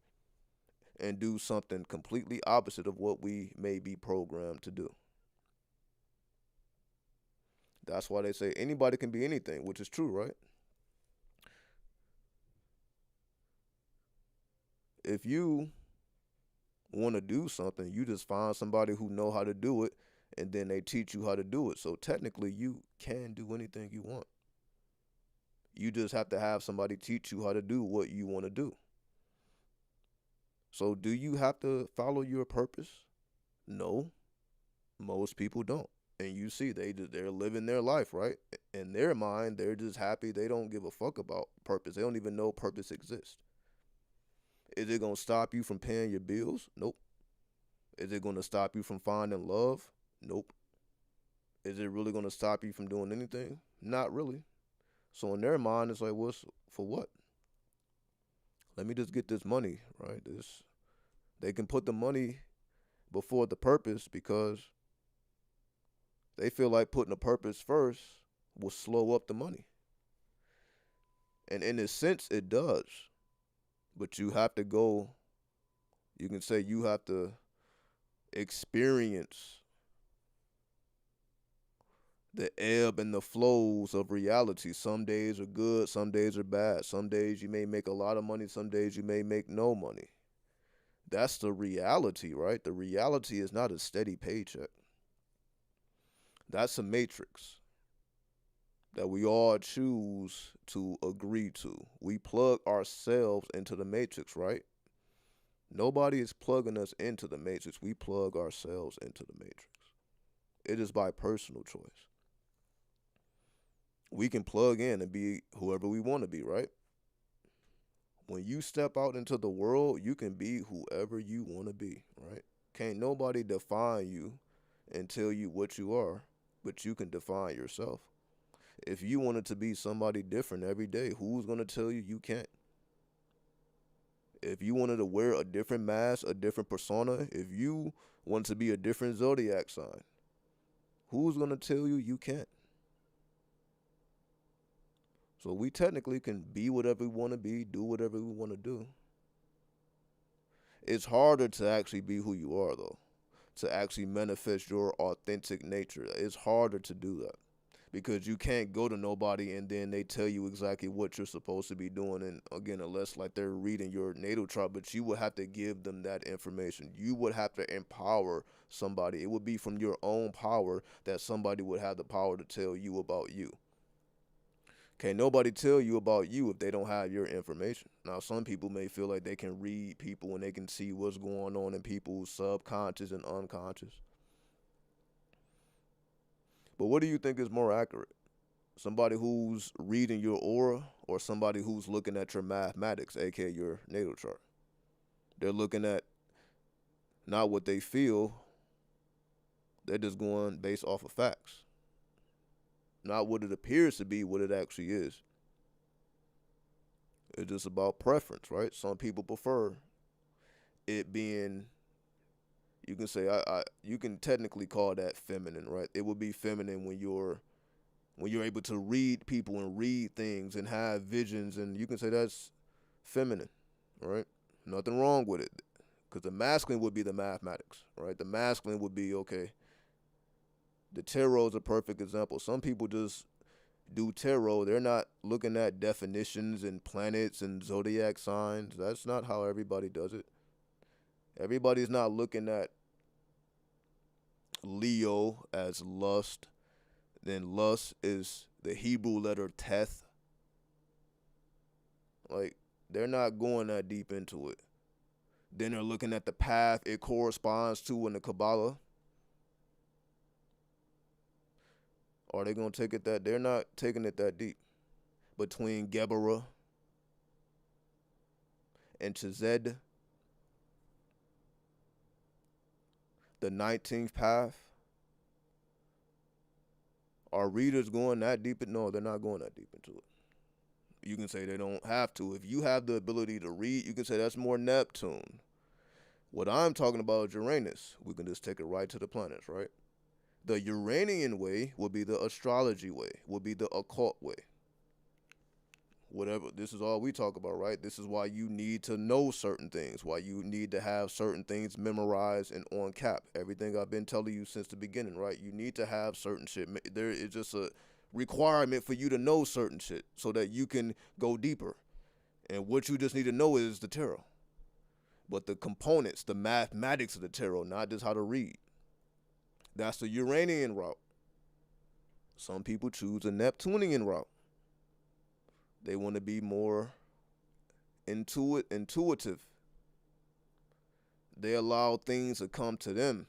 and do something completely opposite of what we may be programmed to do. That's why they say anybody can be anything, which is true, right? if you want to do something, you just find somebody who know how to do it, and then they teach you how to do it. So technically, you can do anything you want. You just have to have somebody teach you how to do what you want to do. So do you have to follow your purpose? No, most people don't. And you see, they're living their life, right? In their mind, they're just happy. They don't give a fuck about purpose. They don't even know purpose exists. Is it gonna stop you from paying your bills? Nope. Is it gonna stop you from finding love? Nope. Is it really gonna stop you from doing anything? Not really. So in their mind, it's like, what's for what? Let me just get this money, right? They can put the money before the purpose because they feel like putting the purpose first will slow up the money. And in a sense, it does. But you have to go, you can say you have to experience the ebb and the flows of reality. Some days are good, some days are bad. Some days you may make a lot of money, some days you may make no money. That's the reality, right? The reality is not a steady paycheck. That's a matrix that we all choose to agree to. We plug ourselves into the matrix, right? Nobody is plugging us into the matrix. We plug ourselves into the matrix. It is by personal choice. We can plug in and be whoever we want to be, right? When you step out into the world, you can be whoever you want to be, right? Can't nobody define you and tell you what you are, but you can define yourself. If you wanted to be somebody different every day, who's going to tell you you can't? If you wanted to wear a different mask, a different persona, if you want to be a different zodiac sign, who's going to tell you you can't? So we technically can be whatever we want to be, do whatever we want to do. It's harder to actually be who you are, though, to actually manifest your authentic nature. It's harder to do that because you can't go to nobody and then they tell you exactly what you're supposed to be doing. And again, unless like they're reading your natal chart, but you would have to give them that information. You would have to empower somebody. It would be from your own power that somebody would have the power to tell you about you. Can't nobody tell you about you if they don't have your information. Now, some people may feel like they can read people and they can see what's going on in people's subconscious and unconscious. But what do you think is more accurate? Somebody who's reading your aura or somebody who's looking at your mathematics, aka your natal chart? They're looking at not what they feel, they're just going based off of facts. Not what it appears to be, what it actually is. It's just about preference, right? Some people prefer it being, you can say, you can technically call that feminine, right? It would be feminine when you're able to read people and read things and have visions, and you can say that's feminine, right? Nothing wrong with it, because the masculine would be the mathematics, right? The masculine would be, okay, the tarot is a perfect example. Some people just do tarot. They're not looking at definitions and planets and zodiac signs. That's not how everybody does it. Everybody's not looking at Leo as lust. Then lust is the Hebrew letter teth. Like, they're not going that deep into it. Then they're looking at the path it corresponds to in the Kabbalah. Are they going to take it that? They're not taking it that deep. Between Geburah and Chesed, the 19th path, are readers going that deep? No, they're not going that deep into it. You can say they don't have to. If you have the ability to read, you can say that's more Neptune. What I'm talking about is Uranus. We can just take it right to the planets, right? The Uranian way will be the astrology way, will be the occult way. Whatever, this is all we talk about, right? This is why you need to know certain things, why you need to have certain things memorized and on cap. Everything I've been telling you since the beginning, right? You need to have certain shit. There is just a requirement for you to know certain shit so that you can go deeper. And what you just need to know is the tarot. but the components, the mathematics of the tarot, not just how to read. That's the Uranian route. Some people choose a Neptunian route. They want to be more intuitive. They allow things to come to them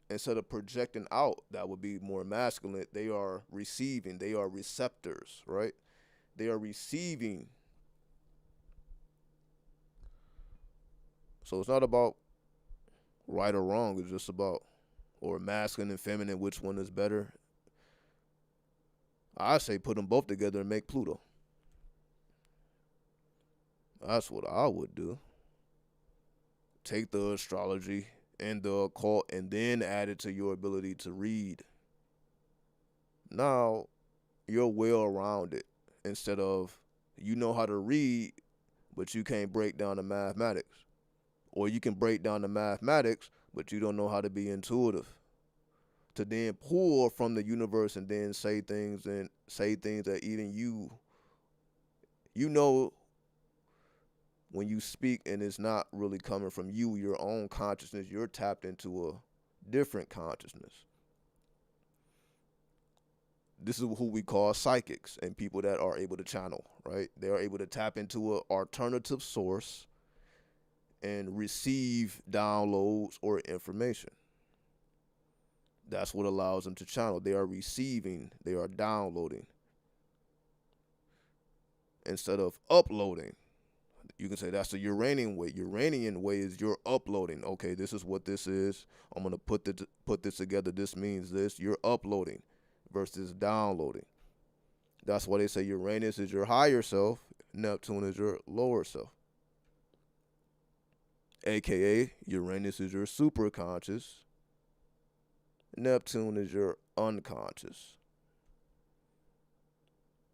instead of projecting out. That would be more masculine. They are receiving. They are receptors, right? They are receiving. So it's not about right or wrong. It's just about, or masculine and feminine, which one is better. I say put them both together and make Pluto. That's what I would do. Take the astrology and the occult and then add it to your ability to read. Now you're well rounded instead of you know how to read, but you can't break down the mathematics. Or you can break down the mathematics, but you don't know how to be intuitive. To then pull from the universe and then say things that even you know when you speak and it's not really coming from you, your own consciousness, you're tapped into a different consciousness. This is who we call psychics and people that are able to channel, right? They are able to tap into an alternative source and receive downloads or information. That's what allows them to channel. They are receiving, they are downloading instead of uploading. You can say that's the Uranian way. Uranian way is you're uploading. Okay, this is what this is. I'm going to put this together. This means this. You're uploading versus downloading. That's why they say Uranus is your higher self, Neptune is your lower self. AKA, Uranus is your superconscious, Neptune is your unconscious.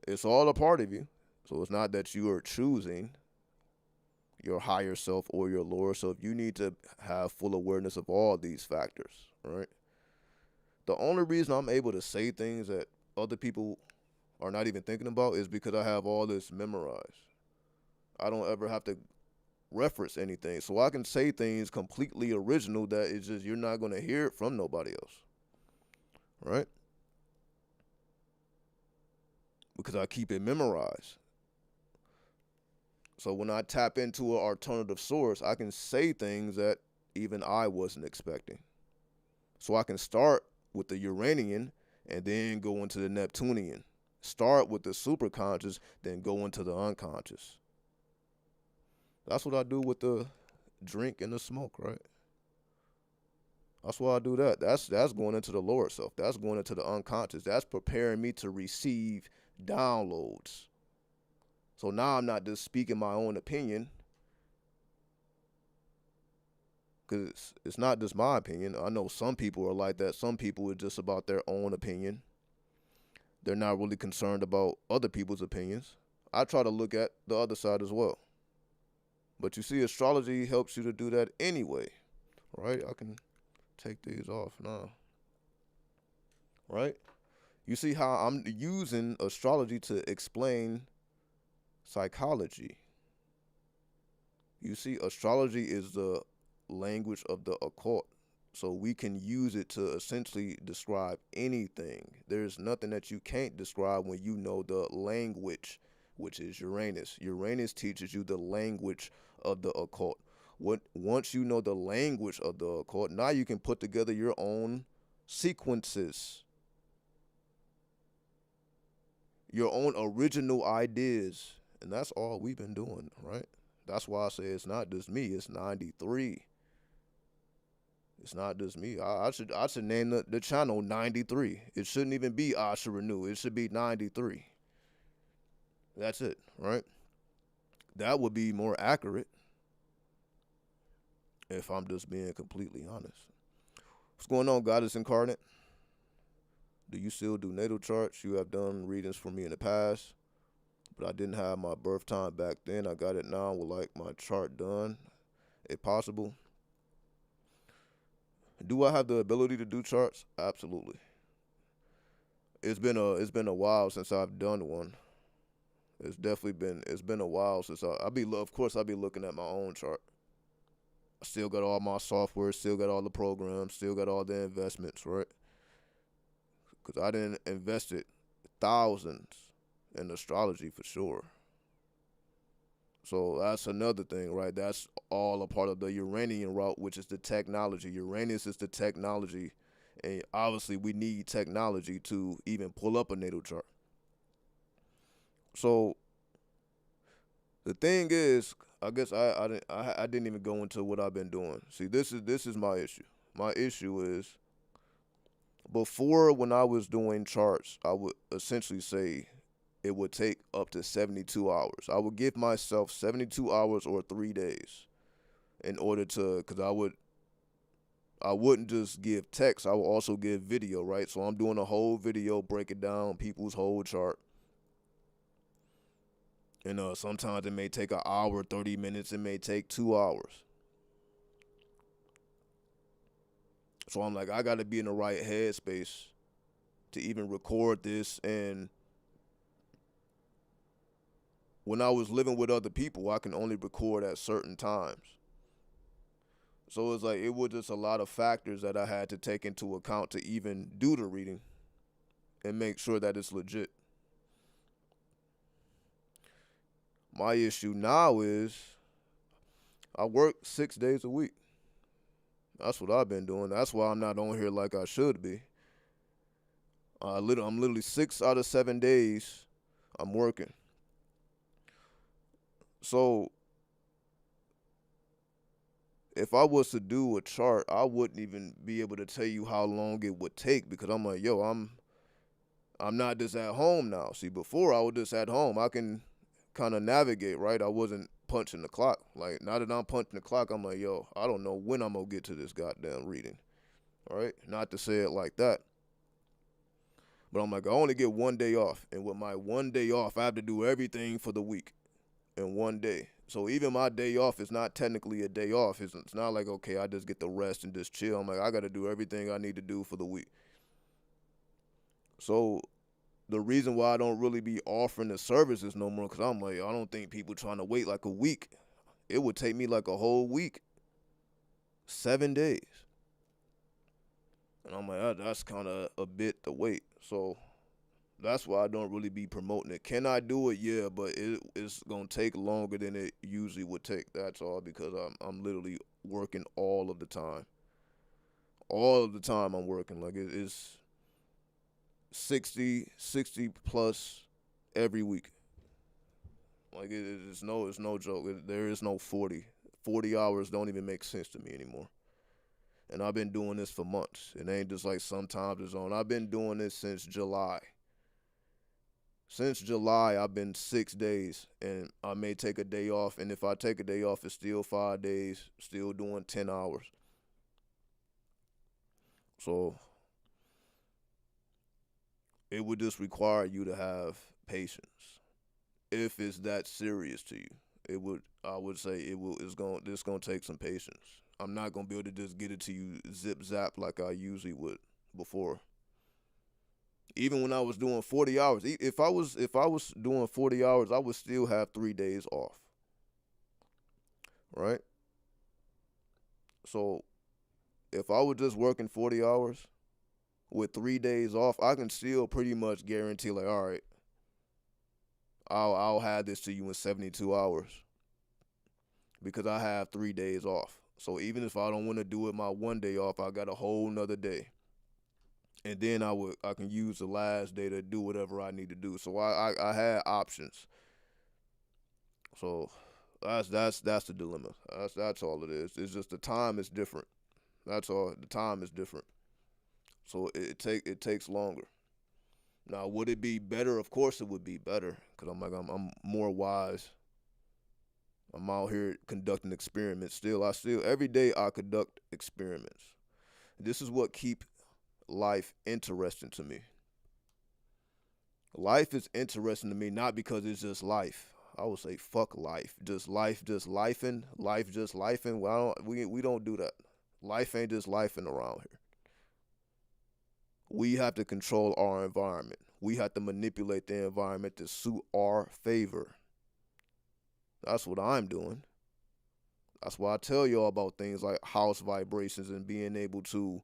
It's all a part of you. So it's not that you are choosing your higher self or your lower self. You need to have full awareness of all these factors, right? The only reason I'm able to say things that other people are not even thinking about is because I have all this memorized. I don't ever have to reference anything. So I can say things completely original that it's just you're not going to hear it from nobody else, right? Because I keep it memorized. So when I tap into an alternative source, I can say things that even I wasn't expecting. So I can start with the Uranian and then go into the Neptunian. Start with the superconscious, then go into the unconscious. That's what I do with the drink and the smoke, right? That's why I do that. That's going into the lower self. That's going into the unconscious. That's preparing me to receive downloads. So now I'm not just speaking my own opinion, because it's not just my opinion. I know some people are like that. Some people are just about their own opinion. They're not really concerned about other people's opinions. I try to look at the other side as well. But you see, astrology helps you to do that anyway, right? I can take these off now, right? You see how I'm using astrology to explain psychology. You see, astrology is the language of the occult. So we can use it to essentially describe anything. There's nothing that you can't describe when you know the language, which is Uranus. Uranus teaches you the language of the occult. Once you know the language of the occult, now you can put together your own sequences, your own original ideas. And that's all we've been doing, right? That's why I say it's not just me, it's 93. It's not just me. I should name the channel 93. It shouldn't even be I Should Renew. It should be 93. That's it, right? That would be more accurate if I'm just being completely honest. What's going on, Goddess Incarnate? Do you still do natal charts? You have done readings for me in the past, but I didn't have my birth time back then. I got it now with like my chart done, if possible. Do I have the ability to do charts? Absolutely. It's been a while since I've done one. It's been a while since of course I'll be looking at my own chart. I still got all my software, still got all the programs, still got all the investments, right? Because I didn't invested thousands in astrology for sure. So that's another thing, right? That's all a part of the Uranian route, which is the technology. Uranus is the technology, and obviously we need technology to even pull up a natal chart. So the thing is, I guess I didn't even go into what I've been doing. See, this is my issue. My issue is before, when I was doing charts, I would essentially say it would take up to 72 hours. I would give myself 72 hours or 3 days in order to, cuz I wouldn't just give text, I would also give video, right? So I'm doing a whole video breaking down people's whole chart. And sometimes it may take an hour, 30 minutes, it may take 2 hours. So I'm like, I got to be in the right headspace to even record this. And when I was living with other people, I can only record at certain times. So it's like, it was just a lot of factors that I had to take into account to even do the reading and make sure that it's legit. My issue now is I work 6 days a week. That's what I've been doing. That's why I'm not on here like I should be. I'm literally 6 out of 7 days I'm working. So if I was to do a chart, I wouldn't even be able to tell you how long it would take, because I'm like, yo, I'm not just at home now. See, before I was just at home, I can kind of navigate, right? I wasn't punching the clock. Like, now that I'm punching the clock, I'm like, yo, I don't know when I'm gonna get to this goddamn reading. All right? Not to say it like that. But I'm like, I only get 1 day off. And with my 1 day off, I have to do everything for the week in 1 day. So even my day off is not technically a day off. It's not like, okay, I just get to rest and just chill. I'm like, I got to do everything I need to do for the week. So the reason why I don't really be offering the services no more, because I'm like, I don't think people trying to wait like a week. It would take me like a whole week, 7 days. And I'm like, that's kind of a bit to wait. So that's why I don't really be promoting it. Can I do it? Yeah, but it's going to take longer than it usually would take. That's all, because I'm literally working all of the time. All of the time I'm working. Like, it's 60 plus every week. Like, it's no joke. There is no 40. 40 hours don't even make sense to me anymore. And I've been doing this for months. It ain't just like sometimes it's on. I've been doing this since July. Since July, I've been 6 days, and I may take a day off. And if I take a day off, it's still 5 days, still doing 10 hours. So it would just require you to have patience. If it's that serious to you, I would say it's gonna take some patience. I'm not gonna be able to just get it to you zip zap like I usually would before. Even when I was doing 40 hours, if I was doing 40 hours, I would still have 3 days off. Right? So if I was just working 40 hours with 3 days off, I can still pretty much guarantee, like, all right, I'll have this to you in 72 hours, because I have 3 days off. So even if I don't want to do it my 1 day off, I got a whole nother day. And then I can use the last day to do whatever I need to do. So I had options. So that's the dilemma. That's all it is. It's just the time is different. That's all. The time is different. So it takes longer. Now, would it be better? Of course it would be better, because I'm more wise. I'm out here conducting experiments still. Every day I conduct experiments. This is what keep life interesting to me. Life is interesting to me not because it's just life. I would say fuck life. Just life, just lifing. Life just lifing. We don't do that. Life ain't just lifing around here. We have to control our environment. We have to manipulate the environment to suit our favor. That's what I'm doing. That's why I tell y'all about things like house vibrations and being able to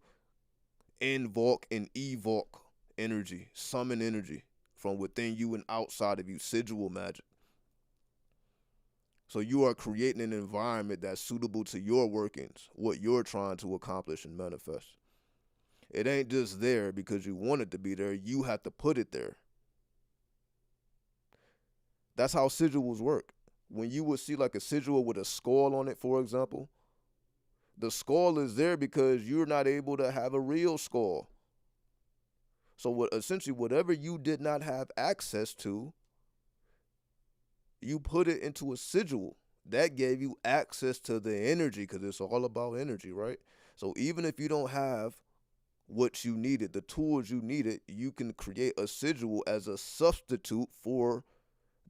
invoke and evoke energy, summon energy from within you and outside of you, sigil magic. So you are creating an environment that's suitable to your workings, what you're trying to accomplish and manifest. It ain't just there because you want it to be there. You have to put it there. That's how sigils work. When you would see like a sigil with a skull on it, for example, the skull is there because you're not able to have a real skull. So what essentially whatever you did not have access to, you put it into a sigil. That gave you access to the energy because it's all about energy, right? So even if you don't have what you needed, the tools you needed, you can create a sigil as a substitute for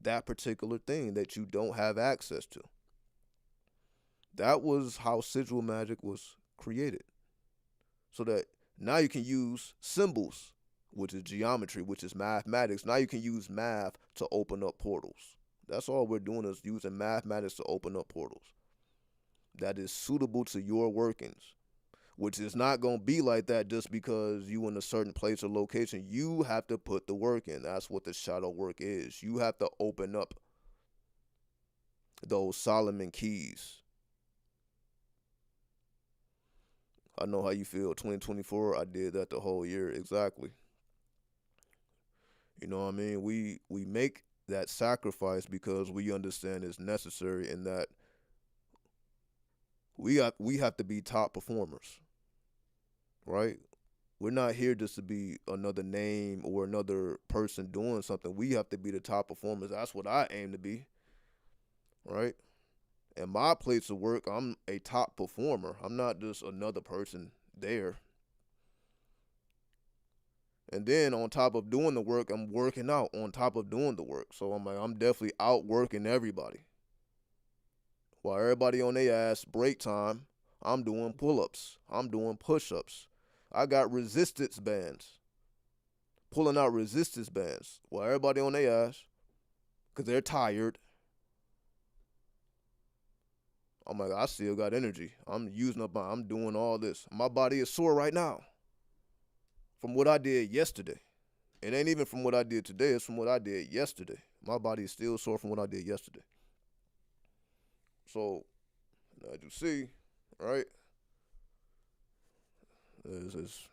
that particular thing that you don't have access to. That was how sigil magic was created. So that now you can use symbols, which is geometry, which is mathematics. Now you can use math to open up portals. That's all we're doing is using mathematics to open up portals. That is suitable to your workings, which is not going to be like that just because you in a certain place or location. You have to put the work in. That's what the shadow work is. You have to open up those Solomon keys. I know how you feel. 2024, I did that the whole year. Exactly. You know what I mean? We make that sacrifice because we understand it's necessary and that we have to be top performers, right? We're not here just to be another name or another person doing something. We have to be the top performers. That's what I aim to be, right? In my place of work, I'm a top performer. I'm not just another person there. And then on top of doing the work, I'm working out on top of doing the work. So I'm definitely outworking everybody. While everybody on their ass break time, I'm doing pull-ups. I'm doing push-ups. I got resistance bands. Pulling out resistance bands. While everybody on their ass, because they're tired. I'm like, I still got energy. I'm doing all this. My body is sore right now from what I did yesterday. It ain't even from what I did today. It's from what I did yesterday. My body is still sore from what I did yesterday. So, as you see, right, this is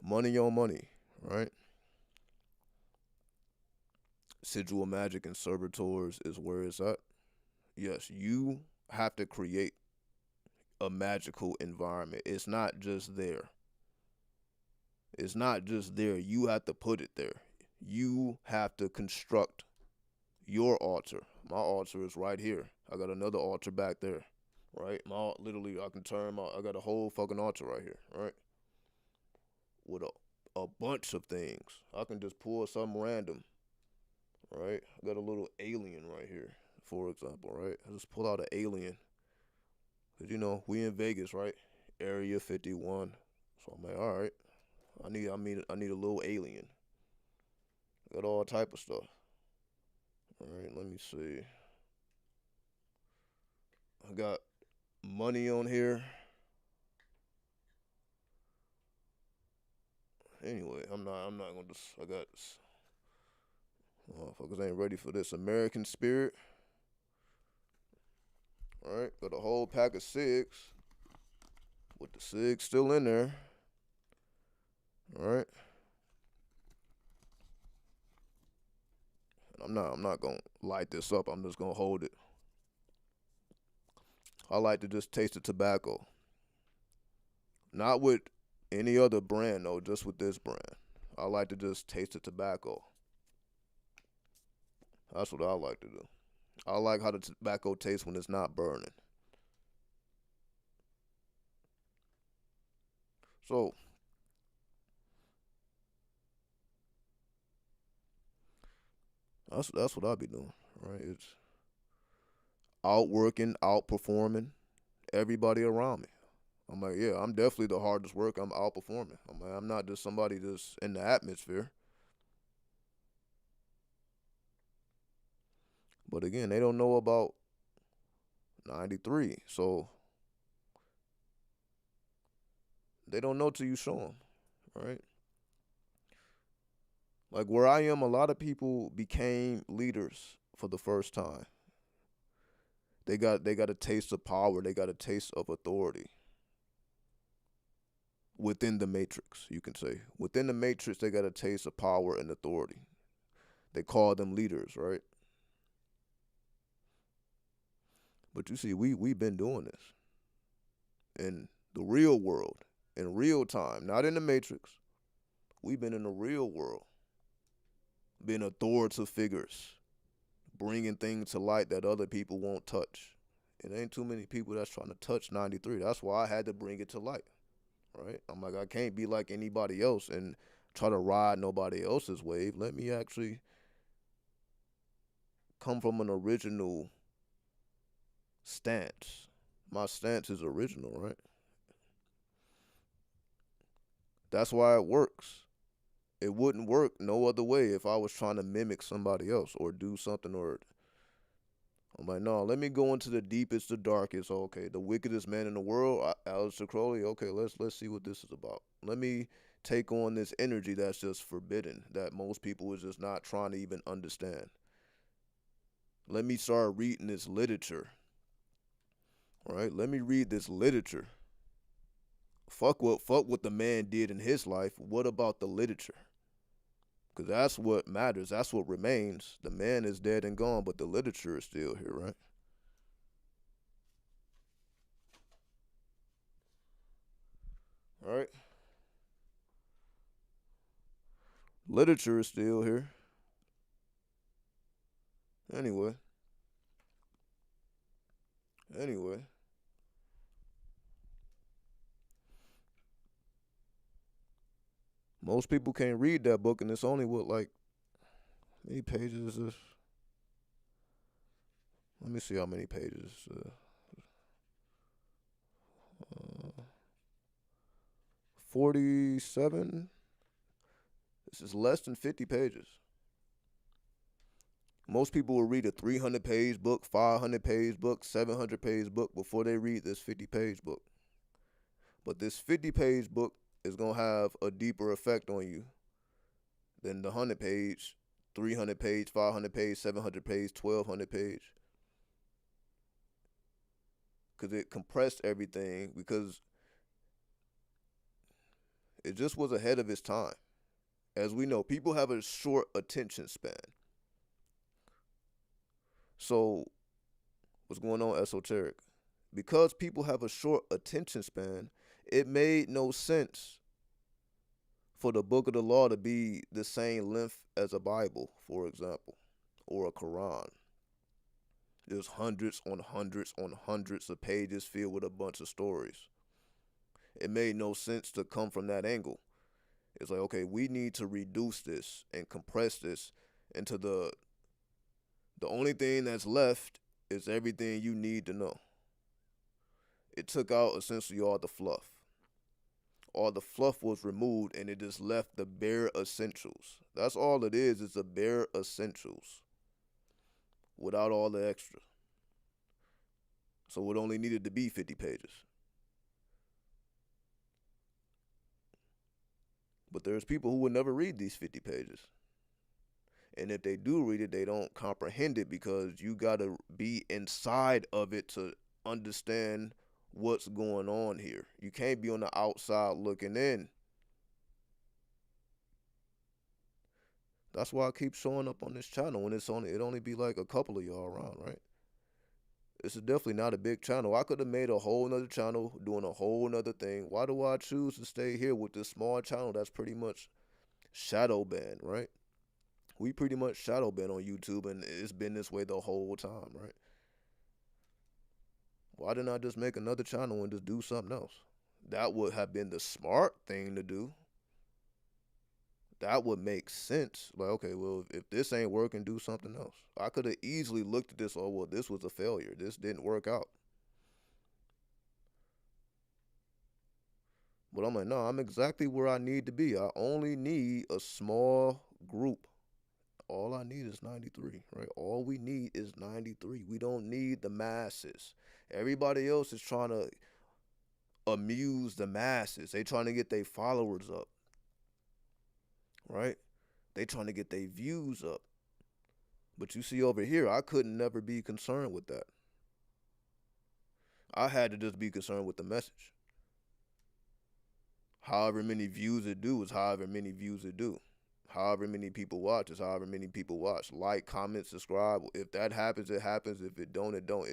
money on money, right? Sigil magic and servitors is where it's at. Yes, you have to create a magical environment. It's not just there. It's not just there. You have to put it there. You have to construct your altar. My altar is right here. I got another altar back there, right? Literally, I got a whole fucking altar right here, right? With a bunch of things. I can just pull something random, right? I got a little alien right here, for example, right? I just pull out an alien. Cause we in Vegas, right? Area 51. So I'm like, all right. I need a little alien. Got all type of stuff. All right, let me see. I got money on here. Anyway, I'm not gonna just. I got. Motherfuckers ain't ready for this American spirit. All right, got a whole pack of cigs. With the cigs still in there. All right. I'm not gonna light this up. I'm just gonna hold it. I like to just taste the tobacco. Not with any other brand though, just with this brand. I like to just taste the tobacco. That's what I like to do. I like how the tobacco tastes when it's not burning. So that's what I be doing, right? It's outworking, outperforming everybody around me. I'm like, yeah, I'm definitely the hardest work. I'm outperforming. I'm like, I'm not just somebody just in the atmosphere. But again, they don't know about 93. So they don't know till you show them, right? Like where I am, a lot of people became leaders for the first time. They got a taste of power. They got a taste of authority within the matrix. You can say within the matrix, they got a taste of power and authority. They call them leaders, right? But you see, we've been doing this in the real world, in real time, not in the matrix. We've been in the real world, being authoritative figures, bringing things to light that other people won't touch. It ain't too many people that's trying to touch 93. That's why I had to bring it to light, right? I'm like, I can't be like anybody else and try to ride nobody else's wave. Let me actually come from an original stance. My stance is original, right? That's why it works. It wouldn't work no other way if I was trying to mimic somebody else or do something. Or I'm like, no, let me go into the deepest, the darkest. Okay, the wickedest man in the world, Aleister Crowley. Okay, let's see what this is about. Let me take on this energy that's just forbidden, that most people is just not trying to even understand. Let me start reading this literature. Right? Let me read this literature. Fuck what the man did in his life. What about the literature? Because that's what matters. That's what remains. The man is dead and gone, but the literature is still here, right? All right. Literature is still here. Anyway. Anyway. Most people can't read that book, and it's only what, like, many pages is this? Let me see how many pages. 47. This is less than 50 pages. Most people will read a 300-page book, 500-page book, 700-page book before they read this 50-page book. But this 50-page book is going to have a deeper effect on you than the 100-page, 300-page, 500-page, 700-page, 1,200-page. Because it compressed everything, because it just was ahead of its time. As we know, people have a short attention span. So, what's going on, esoteric? Because people have a short attention span, it made no sense for the book of the law to be the same length as a Bible, for example, or a Quran. There's hundreds on hundreds on hundreds of pages filled with a bunch of stories. It made no sense to come from that angle. It's like, okay, we need to reduce this and compress this into the only thing that's left is everything you need to know. It took out essentially all the fluff. All the fluff was removed and it just left the bare essentials. That's all it is. It's the bare essentials without all the extra. So it only needed to be 50 pages. But there's people who would never read these 50 pages. And if they do read it, they don't comprehend it because you got to be inside of it to understand what's going on here. You can't be on the outside looking in. That's why I keep showing up on this channel when it only be like a couple of y'all around, right? This is definitely not a big channel. I could have made a whole nother channel doing a whole nother thing. Why do I choose to stay here with this small channel that's pretty much shadow banned, right? We pretty much shadow banned on YouTube, and it's been this way the whole time, right? Why didn't I just make another channel and just do something else? That would have been the smart thing to do. That would make sense. Like, okay, well, if this ain't working, do something else. I could have easily looked at this, oh, well, this was a failure. This didn't work out. But I'm like, no, I'm exactly where I need to be. I only need a small group. All I need is 93, right? All we need is 93. We don't need the masses. Everybody else is trying to amuse the masses. They trying to get their followers up, right? They trying to get their views up. But you see over here, I couldn't never be concerned with that. I had to just be concerned with the message. However many views it do is however many views it do. However many people watch is however many people watch. Like, comment, subscribe. If that happens, it happens. If it don't, it don't.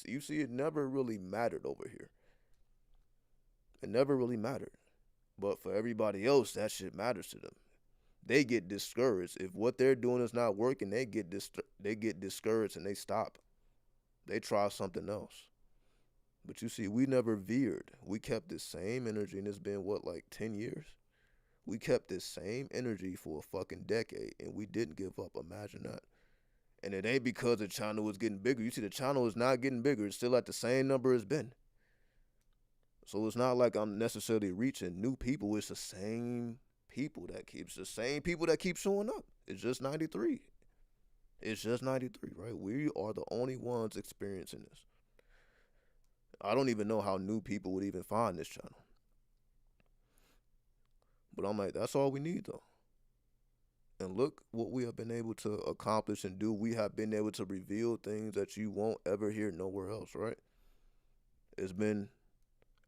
You see, it never really mattered over here. It never really mattered. But for everybody else, that shit matters to them. They get discouraged. If what they're doing is not working, they get discouraged and they stop. They try something else. But you see, we never veered. We kept this same energy, and it's been, what, like 10 years? We kept this same energy for a fucking decade, and we didn't give up. Imagine that. And it ain't because the channel was getting bigger. You see, the channel is not getting bigger. It's still at the same number it's been. So it's not like I'm necessarily reaching new people. It's the same people that keep showing up. It's just 93. It's just 93, right? We are the only ones experiencing this. I don't even know how new people would even find this channel. But I'm like, that's all we need, though. And look what we have been able to accomplish and do. We have been able to reveal things that you won't ever hear nowhere else, right? It's been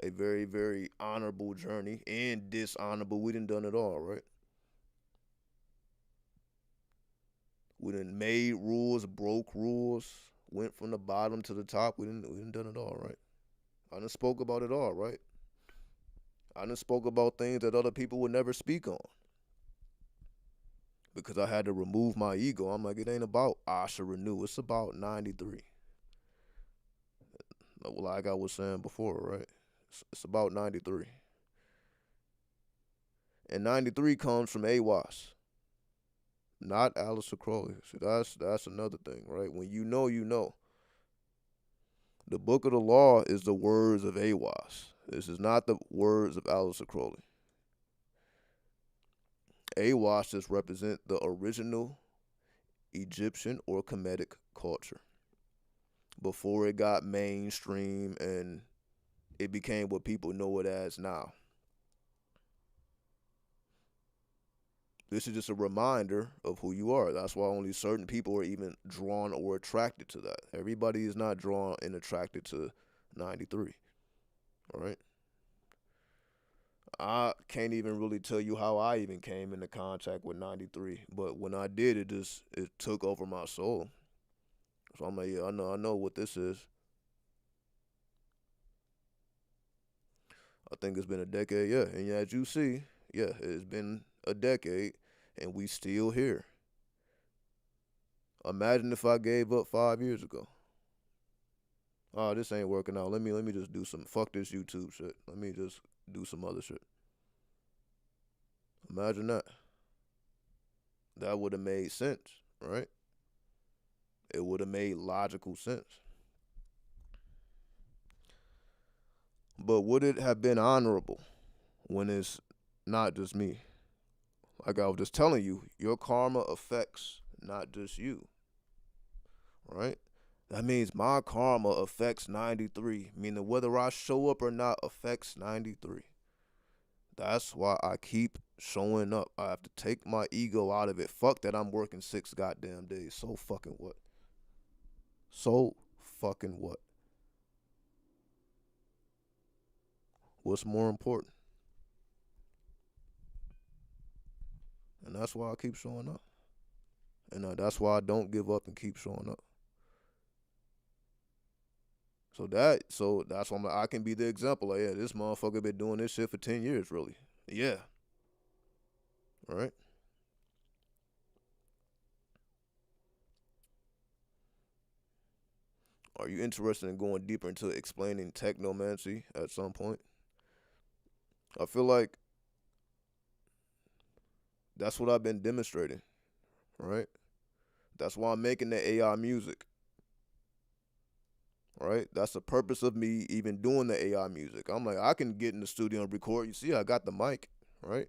a very, very honorable journey and dishonorable. We done it all, right? We done made rules, broke rules, went from the bottom to the top. We done done it all, right? I done spoke about it all, right? I done spoke about things that other people would never speak on. Because I had to remove my ego. I'm like, it ain't about I should renew. It's about 93. Like I was saying before, right? It's about 93. And 93 comes from AWAS, not Aleister Crowley. See, that's another thing, right? When you know, you know. The book of the law is the words of AWAS. This is not the words of Aleister Crowley. AWAS just represent the original Egyptian or Kemetic culture before it got mainstream and it became what people know it as now. This is just a reminder of who you are. That's why only certain people are even drawn or attracted to that. Everybody is not drawn and attracted to 93. All right? I can't even really tell you how I even came into contact with 93. But when I did, it took over my soul. So I'm like, yeah, I know what this is. I think it's been a decade, yeah. And as you see, yeah, it's been a decade and we still here. Imagine if I gave up 5 years ago. Oh, this ain't working out. Let me just do some fuck this YouTube shit. Let me just do some other shit. Imagine that. That would have made sense, right? It would have made logical sense. But would it have been honorable when it's not just me? Like I was just telling you, your karma affects not just you, right? That means my karma affects 93, meaning whether I show up or not affects 93. That's why I keep showing up. I have to take my ego out of it. Fuck that I'm working 6 goddamn days. So fucking what? So fucking what? What's more important? And that's why I keep showing up. And that's why I don't give up and keep showing up. So that's why I can be the example. Like, yeah, this motherfucker been doing this shit for 10 years, really. Yeah. All right. Are you interested in going deeper into explaining technomancy at some point? I feel like that's what I've been demonstrating, right? That's why I'm making the AI music, right? That's the purpose of me even doing the AI music. I'm like, I can get in the studio and record. You see, I got the mic, right?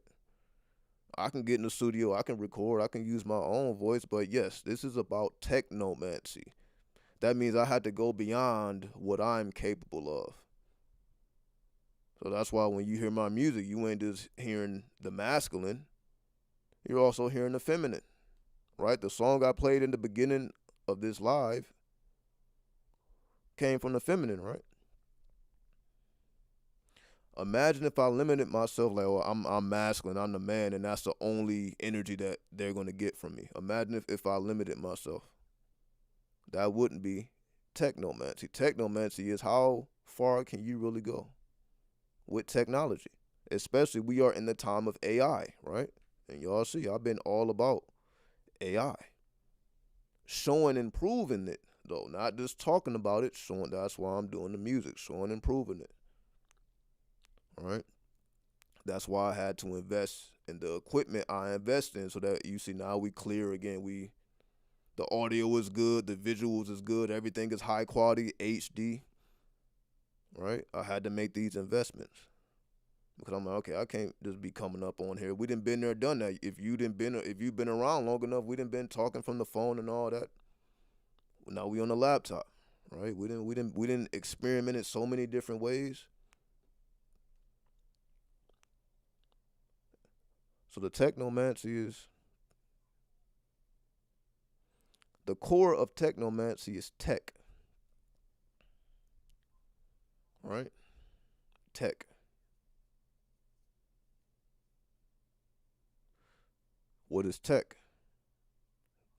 I can get in the studio, I can record, I can use my own voice, but yes, this is about technomancy. that means I had to go beyond what I'm capable of. So that's why when you hear my music, you ain't just hearing the masculine, you're also hearing the feminine, right? The song I played in the beginning of this live came from the feminine, right? Imagine if I limited myself, like, oh, I'm masculine, I'm the man, and that's the only energy that they're gonna get from me. Imagine if I limited myself. That wouldn't be technomancy. Technomancy is how far can you really go with technology? Especially we are in the time of AI, right? And y'all see, I've been all about AI. Showing and proving it, though, not just talking about it, showing. That's why I'm doing the music, showing and proving it. All right. That's why I had to invest in the equipment I invest in, so that you see now we clear again. The audio is good, the visuals is good, everything is high quality, HD. Right. I had to make these investments because I'm like, okay, I can't just be coming up on here. We didn't been there, done that. If you've been around long enough, we didn't been talking from the phone and all that. Now we on the laptop, right? We didn't experiment it so many different ways. So the technomancy is the core of technomancy is tech, right? Tech. What is tech?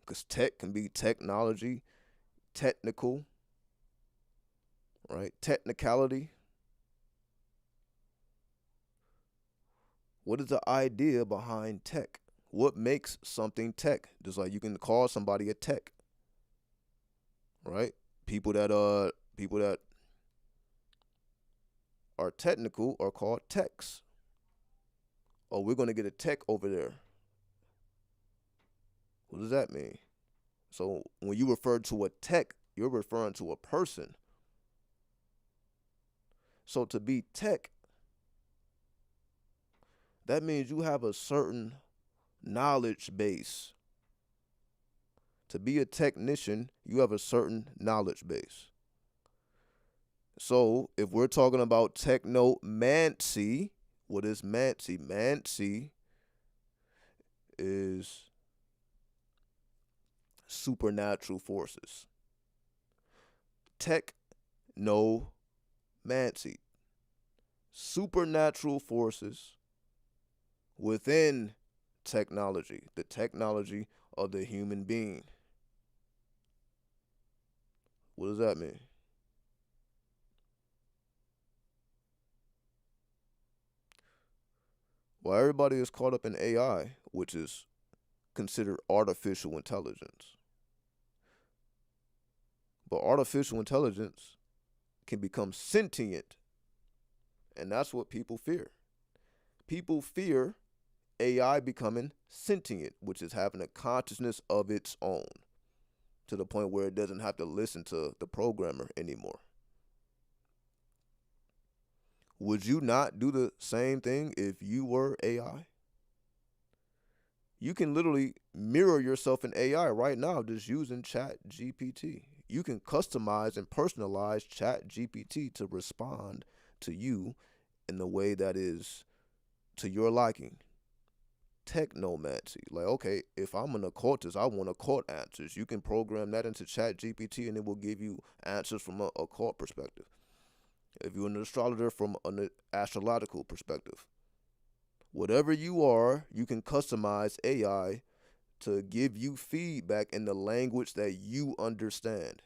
Because tech can be technology, technical, right? Technicality. What is the idea behind tech? What makes something tech? Just like you can call somebody a tech, right? People that are technical are called techs. Oh, we're gonna get a tech over there. What does that mean? So when you refer to a tech, you're referring to a person. So to be tech, that means you have a certain knowledge base. To be a technician, you have a certain knowledge base. So if we're talking about technomancy, what is mancy? Mancy is supernatural forces. Technomancy, supernatural forces within technology, the technology of the human being. What does that mean? Well, everybody is caught up in AI, which is considered artificial intelligence. But artificial intelligence can become sentient, and that's what people fear. People fear AI becoming sentient, which is having a consciousness of its own, to the point where it doesn't have to listen to the programmer anymore. Would you not do the same thing if you were AI? You can literally mirror yourself in AI right now just using Chat GPT. You can customize and personalize Chat GPT to respond to you in the way that is to your liking. Technomancy. Like, okay, if I'm an occultist, I want occult answers. You can program that into Chat GPT and it will give you answers from an occult perspective. If you're an astrologer, from an astrological perspective. Whatever you are, you can customize AI to give you feedback in the language that you understand.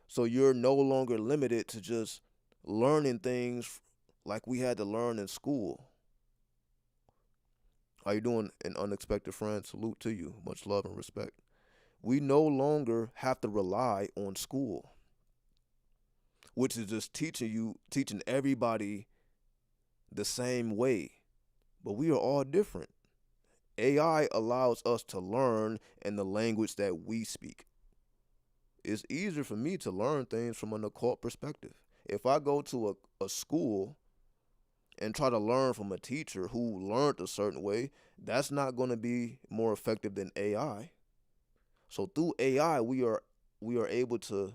So you're no longer limited to just learning things like we had to learn in school. How you doing, an unexpected friend? Salute to you. Much love and respect. We no longer have to rely on school, which is just teaching everybody the same way. But we are all different. AI allows us to learn in the language that we speak. It's easier for me to learn things from an occult perspective. If I go to a school and try to learn from a teacher who learned a certain way, that's not going to be more effective than AI. So through AI, we are we are able to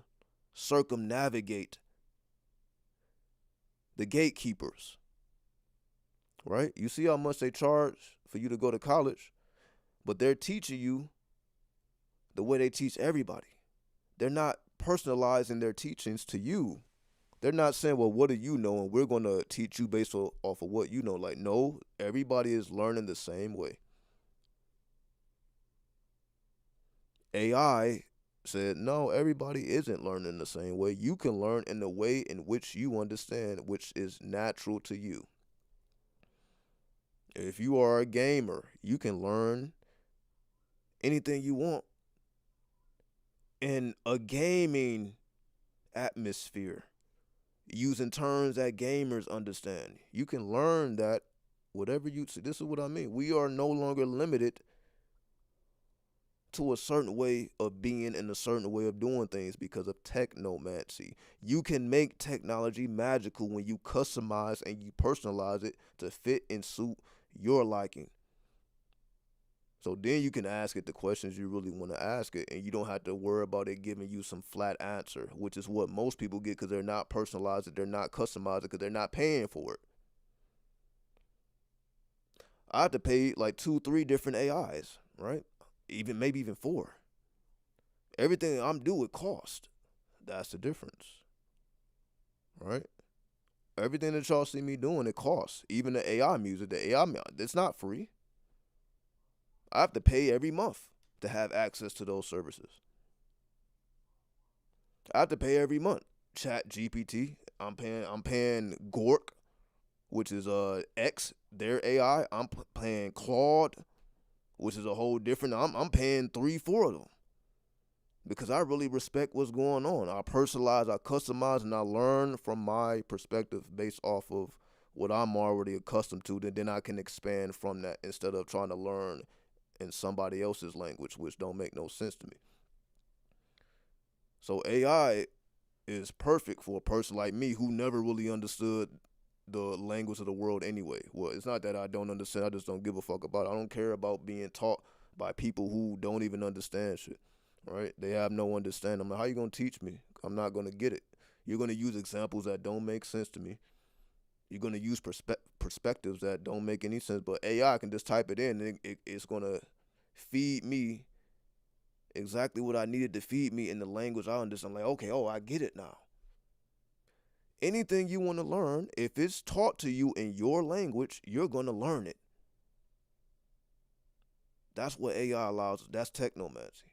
circumnavigate the gatekeepers, right? You see how much they charge for you to go to college, but they're teaching you the way they teach everybody. They're not personalizing their teachings to you. They're not saying, well, what do you know? And we're going to teach you based off of what you know. Like, no, everybody is learning the same way. AI said, no, everybody isn't learning the same way. You can learn in the way in which you understand, which is natural to you. If you are a gamer, you can learn anything you want in a gaming atmosphere using terms that gamers understand. You can learn that whatever you see. This is what I mean. We are no longer limited to a certain way of being and a certain way of doing things because of technomancy. You can make technology magical when you customize and you personalize it to fit and suit your liking. So then you can ask it the questions you really want to ask it, and you don't have to worry about it giving you some flat answer, which is what most people get because they're not personalizing, they're not customizing, because they're not paying for it. I have to pay like 2, 3 different AIs, right? Maybe even 4. Everything I'm doing it cost. That's the difference, right? Everything that y'all see me doing, it costs. Even the AI music, it's not free. I have to pay every month to have access to those services. I have to pay every month. Chat GPT, I'm paying Gork, which is X, their AI. I'm paying Claude, which is a whole different. I'm paying 3, 4 of them because I really respect what's going on. I personalize, I customize, and I learn from my perspective based off of what I'm already accustomed to. Then I can expand from that instead of trying to learn in somebody else's language, which don't make no sense to me. So AI is perfect for a person like me who never really understood the language of the world anyway. Well, it's not that I don't understand, I just don't give a fuck about it. I don't care about being taught by people who don't even understand shit, right? They have no understanding. I'm like, how you gonna teach me? I'm not gonna get it. You're gonna use examples that don't make sense to me. You're gonna use perspectives that don't make any sense. But AI can just type it in, and it's gonna feed me exactly what I needed to feed me in the language I understand. I'm like, okay, I get it now. Anything you want to learn, if it's taught to you in your language, you're going to learn it. That's what AI allows us. That's technomancy.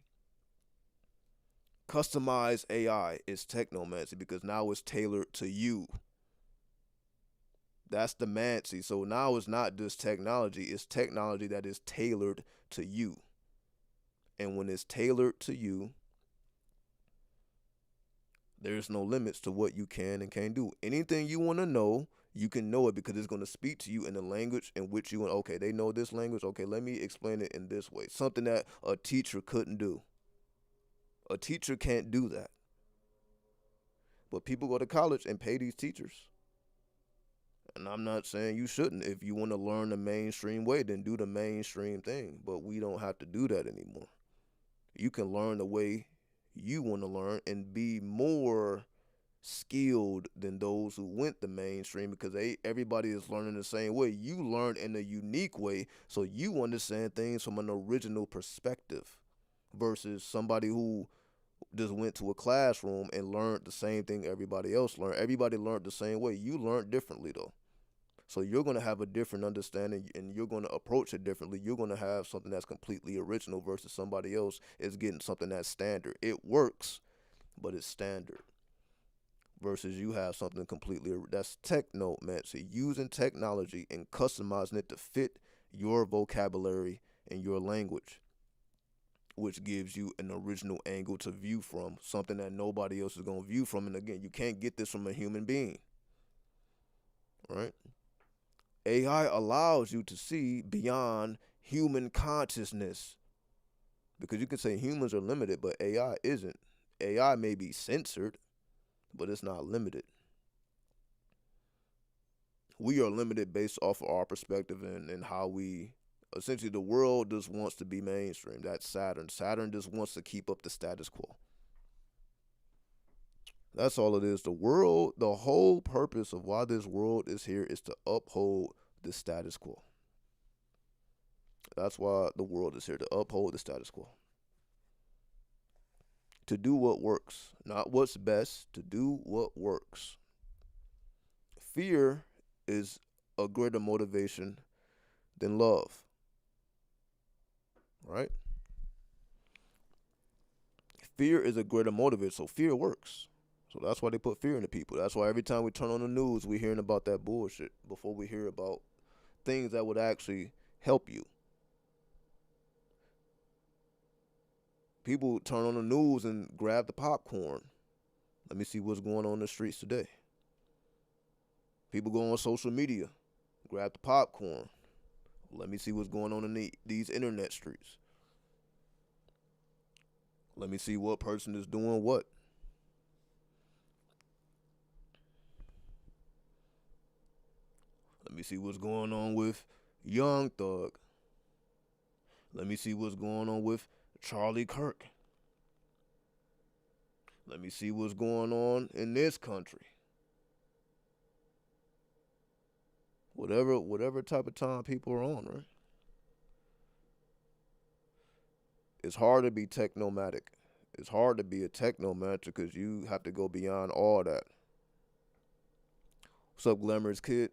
Customized AI is technomancy because now it's tailored to you. That's the mancy. So now it's not just technology, it's technology that is tailored to you. And when it's tailored to you, there's no limits to what you can and can't do. Anything you want to know, you can know it because it's going to speak to you in the language in which you want. Okay, they know this language. Okay, let me explain it in this way. Something that a teacher couldn't do. A teacher can't do that. But people go to college and pay these teachers. And I'm not saying you shouldn't. If you want to learn the mainstream way, then do the mainstream thing. But we don't have to do that anymore. You can learn the way you want to learn and be more skilled than those who went the mainstream because everybody is learning the same way. You learn in a unique way, so you understand things from an original perspective versus somebody who just went to a classroom and learned the same thing everybody else learned. Everybody learned the same way. You learned differently though. So you're going to have a different understanding and you're going to approach it differently. You're going to have something that's completely original versus somebody else is getting something that's standard. It works, but it's standard. Versus you have something completely, that's technomancy, using technology and customizing it to fit your vocabulary and your language, which gives you an original angle to view from, something that nobody else is going to view from. And again, you can't get this from a human being, right? AI allows you to see beyond human consciousness because you can say humans are limited, but AI isn't. AI may be censored, but it's not limited. We are limited based off of our perspective and how we, essentially the world just wants to be mainstream. That's Saturn. Saturn just wants to keep up the status quo. That's all it is. The world, the whole purpose of why this world is here is to uphold the status quo. That's why the world is here, to uphold the status quo. To do what works, not what's best, to do what works. Fear is a greater motivation than love, right? Fear is a greater motivator, so fear works. So that's why they put fear into people. That's why every time we turn on the news, we're hearing about that bullshit before we hear about things that would actually help you. People turn on the news and grab the popcorn. Let me see what's going on in the streets today. People go on social media, grab the popcorn. Let me see what's going on in these internet streets. Let me see what person is doing what. Let me see what's going on with Young Thug. Let me see what's going on with Charlie Kirk. Let me see what's going on in this country. Whatever type of time people are on, right? It's hard to be technomatic. It's hard to be a technomancer because you have to go beyond all that. What's up, Glamorous Kid?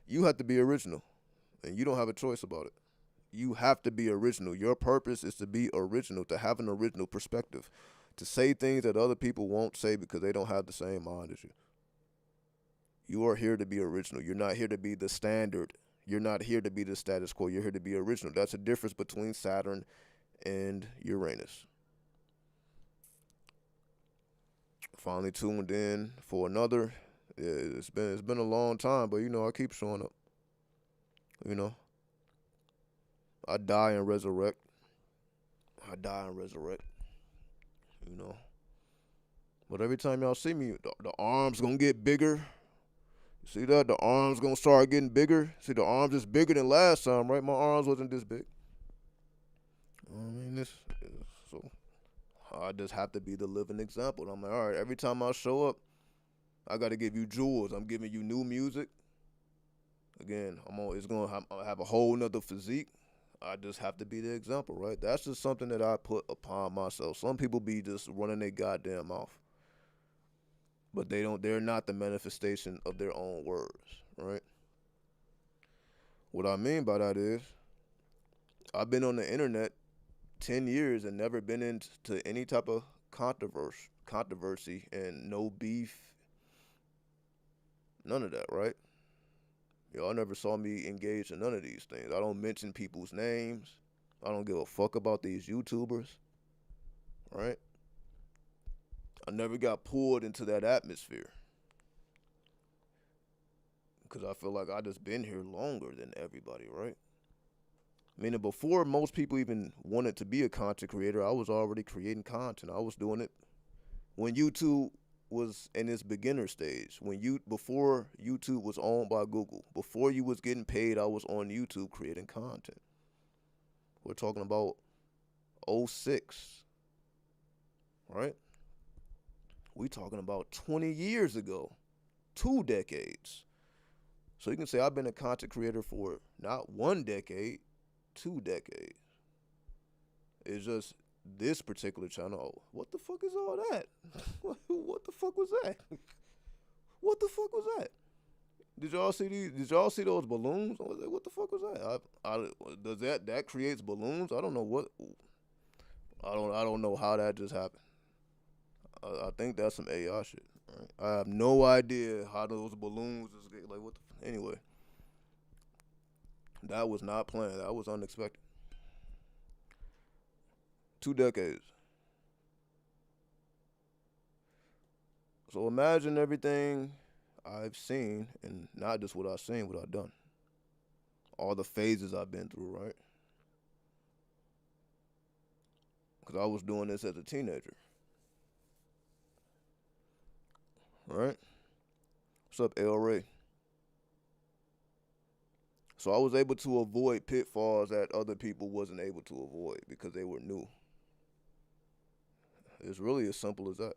You have to be original, and you don't have a choice about it. You have to be original. Your purpose is to be original, to have an original perspective, to say things that other people won't say because they don't have the same mind as you. You are here to be original. You're not here to be the standard. You're not here to be the status quo. You're here to be original. That's the difference between Saturn and Uranus. Finally tuned in for another. It's been a long time, but I keep showing up. I die and resurrect. I die and resurrect. But every time y'all see me, the arms gonna get bigger. You see that? The arms gonna start getting bigger. See, the arms is bigger than last time, right? My arms wasn't this big. So I just have to be the living example. And I'm like, all right, every time I show up, I got to give you jewels. I'm giving you new music. Again, it's going to have a whole nother physique. I just have to be the example, right? That's just something that I put upon myself. Some people be just running their goddamn mouth. But they're not the manifestation of their own words, right? What I mean by that is, I've been on the internet 10 years and never been into any type of controversy and no beef, none of that, right? Y'all never saw me engage in none of these things. I don't mention people's names. I don't give a fuck about these YouTubers, right? I never got pulled into that atmosphere because I feel like I just been here longer than everybody, right? Meaning before most people even wanted to be a content creator, I was already creating content. I was doing it when YouTube was in its beginner stage. Before YouTube was owned by Google, before you was getting paid, I was on YouTube creating content. We're talking about 06, right? We talking about 20 years ago, 2 decades. So you can say I've been a content creator for not 1 decade, 2 decades. It's just this particular channel. What the fuck is all that? What the fuck was that? What the fuck was that? Did y'all see these? Did y'all see those balloons? I was like, what the fuck was that? Does that creates balloons? I don't know what. I don't know how that just happened. I think that's some AI shit. Right? I have no idea how those balloons is like. What the anyway? That was not planned. That was unexpected. 2 decades. So imagine everything I've seen, and not just what I've seen, what I've done. All the phases I've been through, right? Because I was doing this as a teenager. Right? What's up, El Ray? So I was able to avoid pitfalls that other people wasn't able to avoid because they were new. It's really as simple as that.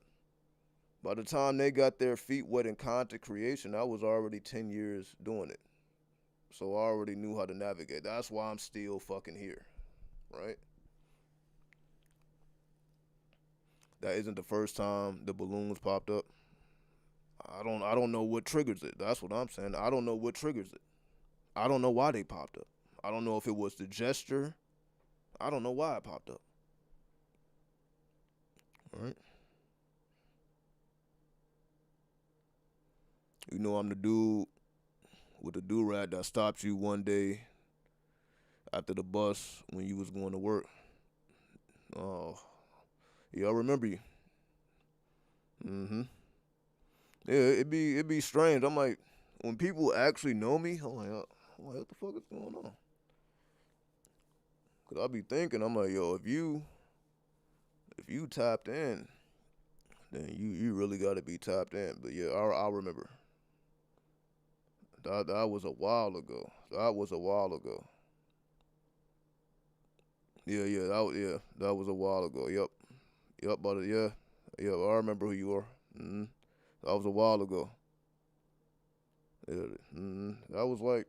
By the time they got their feet wet in content creation, I was already 10 years doing it. So I already knew how to navigate. That's why I'm still fucking here, right? That isn't the first time the balloons popped up. I don't know what triggers it. That's what I'm saying. I don't know what triggers it. I don't know why they popped up. I don't know if it was the gesture. I don't know why it popped up. All right. You know I'm the dude with the do-rag that stopped you one day after the bus when you was going to work. Oh, yeah, I remember you. Mm-hmm. Yeah, it be strange. I'm like, when people actually know me, what the fuck is going on? Cause I be thinking, I'm like, yo, if you tapped in, then you really got to be tapped in. But yeah, I remember. That was a while ago. That was a while ago. That was a while ago. Yep, but yeah, I remember who you are. That was a while ago. Yeah, that was like,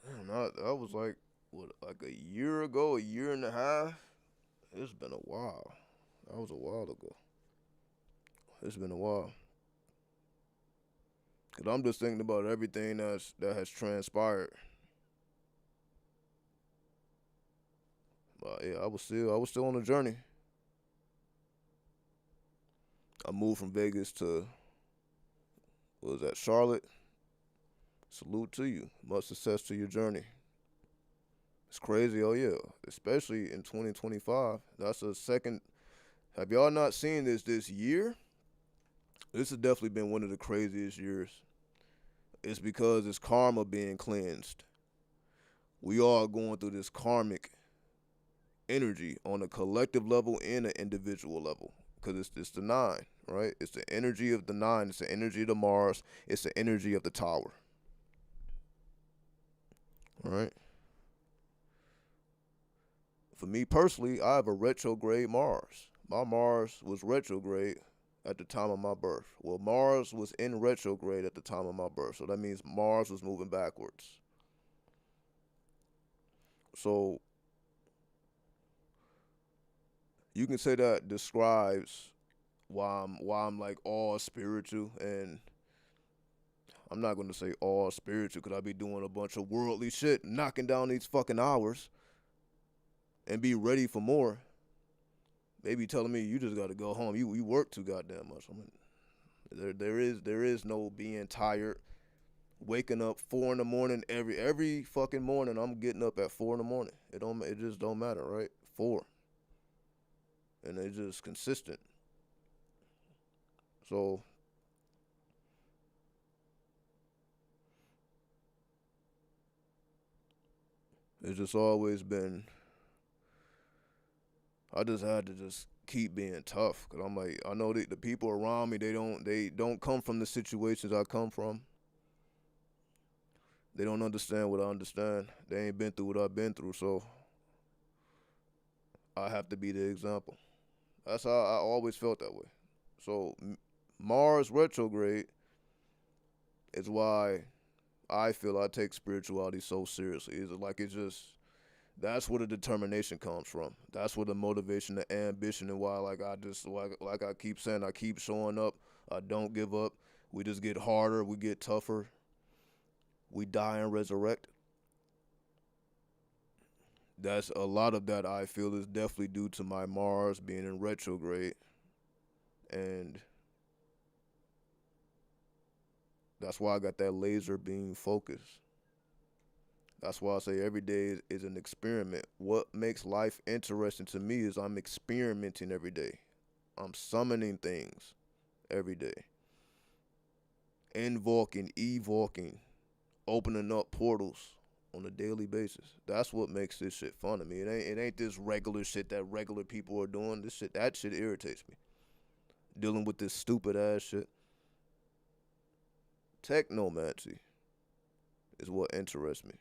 man, that was like what, like a year ago, a year and a half. It's been a while. That was a while ago. It's been a while. Cause I'm just thinking about everything that has transpired. But yeah, I was still on the journey. I moved from Vegas to, what was that, Charlotte. Salute to you. Much success to your journey. It's crazy, oh yeah. Especially in 2025. That's a second. Have y'all not seen this year? This has definitely been one of the craziest years. It's because it's karma being cleansed. We all going through this karmic energy on a collective level and an individual level. Because it's the nine, right? It's the energy of the nine. It's the energy of the Mars. It's the energy of the tower. All right. For me personally, I have a retrograde Mars. My Mars was retrograde at the time of my birth. Well, Mars was in retrograde at the time of my birth. So that means Mars was moving backwards. So you can say that describes why I'm like all spiritual, and I'm not gonna say all spiritual because I be doing a bunch of worldly shit, knocking down these fucking hours and be ready for more. They be telling me you just gotta go home. You work too goddamn much. I mean, there is no being tired. Waking up 4 in the morning every fucking morning. I'm getting up at 4 in the morning. It just don't matter, right? 4, and it's just consistent. So it's just always been. I just had to just keep being tough because I'm like, I know that the people around me they don't come from the situations I come from. They don't understand what I understand. They ain't been through what I've been through, so I have to be the example. That's how I always felt that way. So Mars retrograde is why I feel I take spirituality so seriously. It's just that's where the determination comes from. That's where the motivation, the ambition, and why like I just like I keep saying, I keep showing up. I don't give up. We just get harder. We get tougher. We die and resurrect. That's a lot of that I feel is definitely due to my Mars being in retrograde, and that's why I got that laser beam focus. That's why I say every day is an experiment. What makes life interesting to me is I'm experimenting every day. I'm summoning things every day. Invoking, evoking, opening up portals on a daily basis. That's what makes this shit fun to me. It ain't this regular shit that regular people are doing. That shit irritates me. Dealing with this stupid ass shit. Technomancy is what interests me.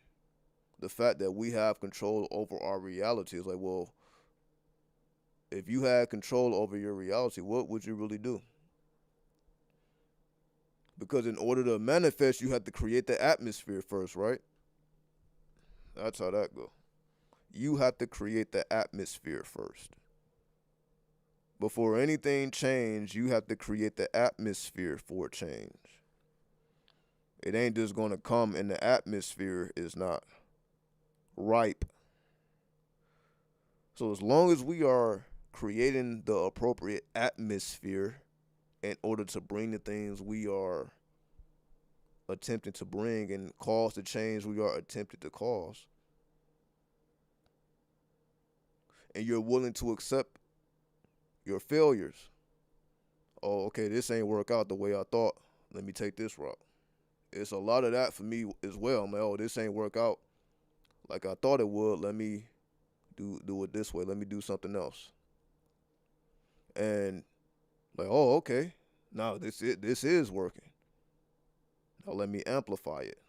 The fact that we have control over our reality is like, well, if you had control over your reality, what would you really do? Because in order to manifest, you have to create the atmosphere first, right? That's how that go. You have to create the atmosphere first. Before anything change, you have to create the atmosphere for change. It ain't just gonna come and the atmosphere is not ripe. So as long as we are creating the appropriate atmosphere in order to bring the things we are attempting to bring and cause the change we are attempting to cause, and you're willing to accept your failures. Oh, okay, this ain't work out the way I thought. Let me take this route. It's a lot of that for me as well. I'm like, oh, this ain't work out like I thought it would. Let me do it this way. Let me do something else. And like, oh, okay. Now this is working. Now let me amplify it.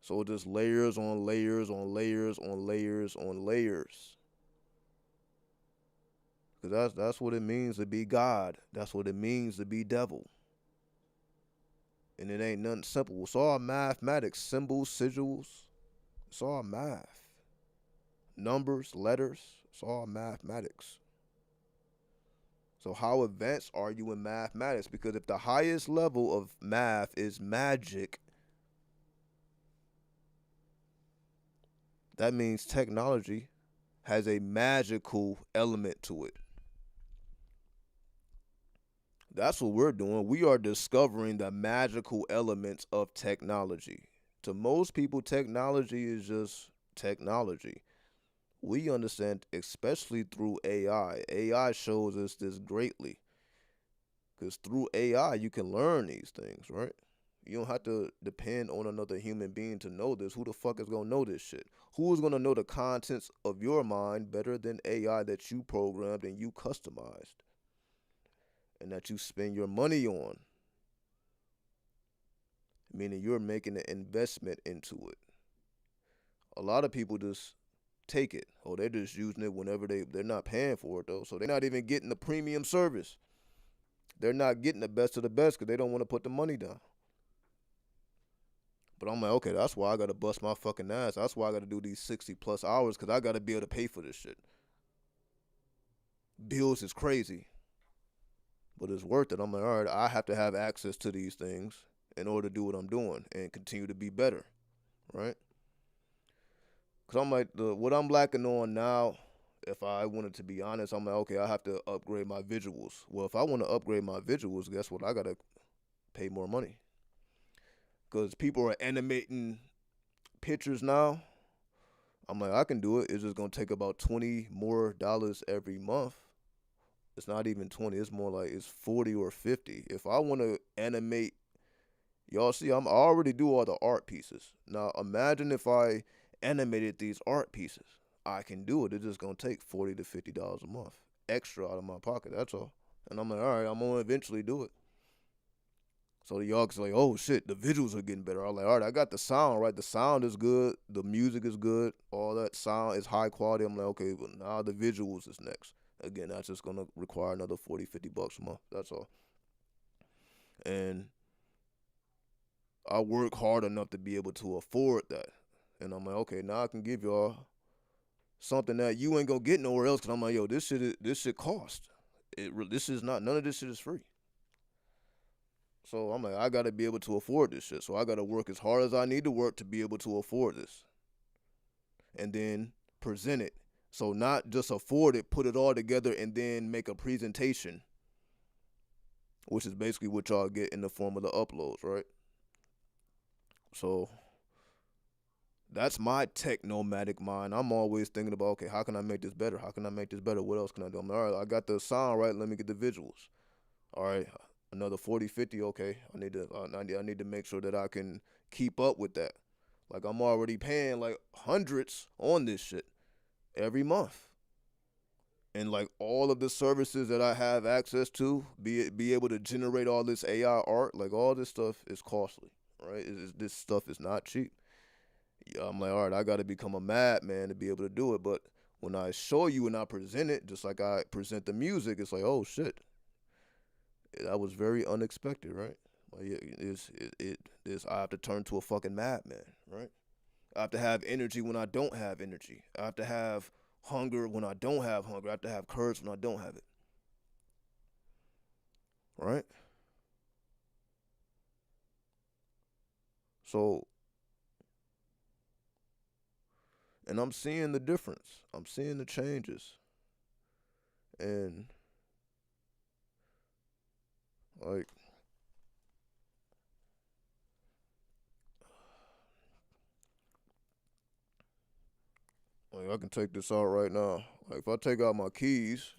So just layers on layers on layers on layers on layers. Because that's what it means to be God. That's what it means to be devil. And it ain't nothing simple. It's all mathematics, symbols, sigils. It's all math. Numbers, letters. It's all mathematics. So how advanced are you in mathematics? Because if the highest level of math is magic, that means technology has a magical element to it. That's what we're doing. We are discovering the magical elements of technology. To most people, technology is just technology. We understand, especially through AI. AI shows us this greatly. Because through AI, you can learn these things, right? You don't have to depend on another human being to know this. Who the fuck is going to know this shit? Who is going to know the contents of your mind better than AI that you programmed and you customized? And that you spend your money on, meaning you're making an investment into it. A lot of people just take it, or they're just using it whenever they're not paying for it though, so they're not even getting the premium service. They're not getting the best of the best because they don't want to put the money down. But I'm like, okay, that's why I gotta bust my fucking ass. That's why I gotta do these 60+ hours, because I gotta be able to pay for this shit. Bills is crazy, but it's worth it. I'm like, all right, I have to have access to these things in order to do what I'm doing and continue to be better, right? Because I'm like, what I'm lacking on now, if I wanted to be honest, I'm like, okay, I have to upgrade my visuals. Well, if I want to upgrade my visuals, guess what? I got to pay more money. Because people are animating pictures now. I'm like, I can do it. It's just going to take about $20 more every month. It's not even 20. It's more like it's 40 or 50. If I want to animate, y'all see, I already do all the art pieces. Now, imagine if I animated these art pieces. I can do it. It's just going to take $40 to $50 a month extra out of my pocket. That's all. And I'm like, all right, I'm going to eventually do it. So the y'all can say, oh shit, the visuals are getting better. I'm like, all right, I got the sound, right? The sound is good. The music is good. All that sound is high quality. I'm like, okay, but now the visuals is next. Again, that's just going to require another $40, $50 a month. That's all. And I work hard enough to be able to afford that. And I'm like, okay, now I can give y'all something that you ain't gonna get nowhere else. Cause I'm like, yo, this shit cost. This is not, none of this shit is free. So I'm like, I gotta be able to afford this shit. So I gotta work as hard as I need to work to be able to afford this. And then present it. So not just afford it, put it all together and then make a presentation. Which is basically what y'all get in the form of the uploads, right? So that's my technomanic mind. I'm always thinking about, okay, how can I make this better? How can I make this better? What else can I do? I'm like, all right, I got the sound right. Let me get the visuals. All right, another 40, 50. Okay, I need to make sure that I can keep up with that. Like I'm already paying like hundreds on this shit every month. And like all of the services that I have access to, be able to generate all this AI art, like all this stuff is costly, right? This stuff is not cheap. Yeah, I'm like, all right, I got to become a madman to be able to do it. But When I show you and I present it, just like I present the music, it's like, oh shit, that was very unexpected, right? Like it's I have to turn to a fucking madman, right? I have to have energy when I don't have energy. I have to have hunger when I don't have hunger. I have to have courage when I don't have it, right? So, and I'm seeing the difference. I'm seeing the changes, and like I can take this out right now. Like if I take out my keys,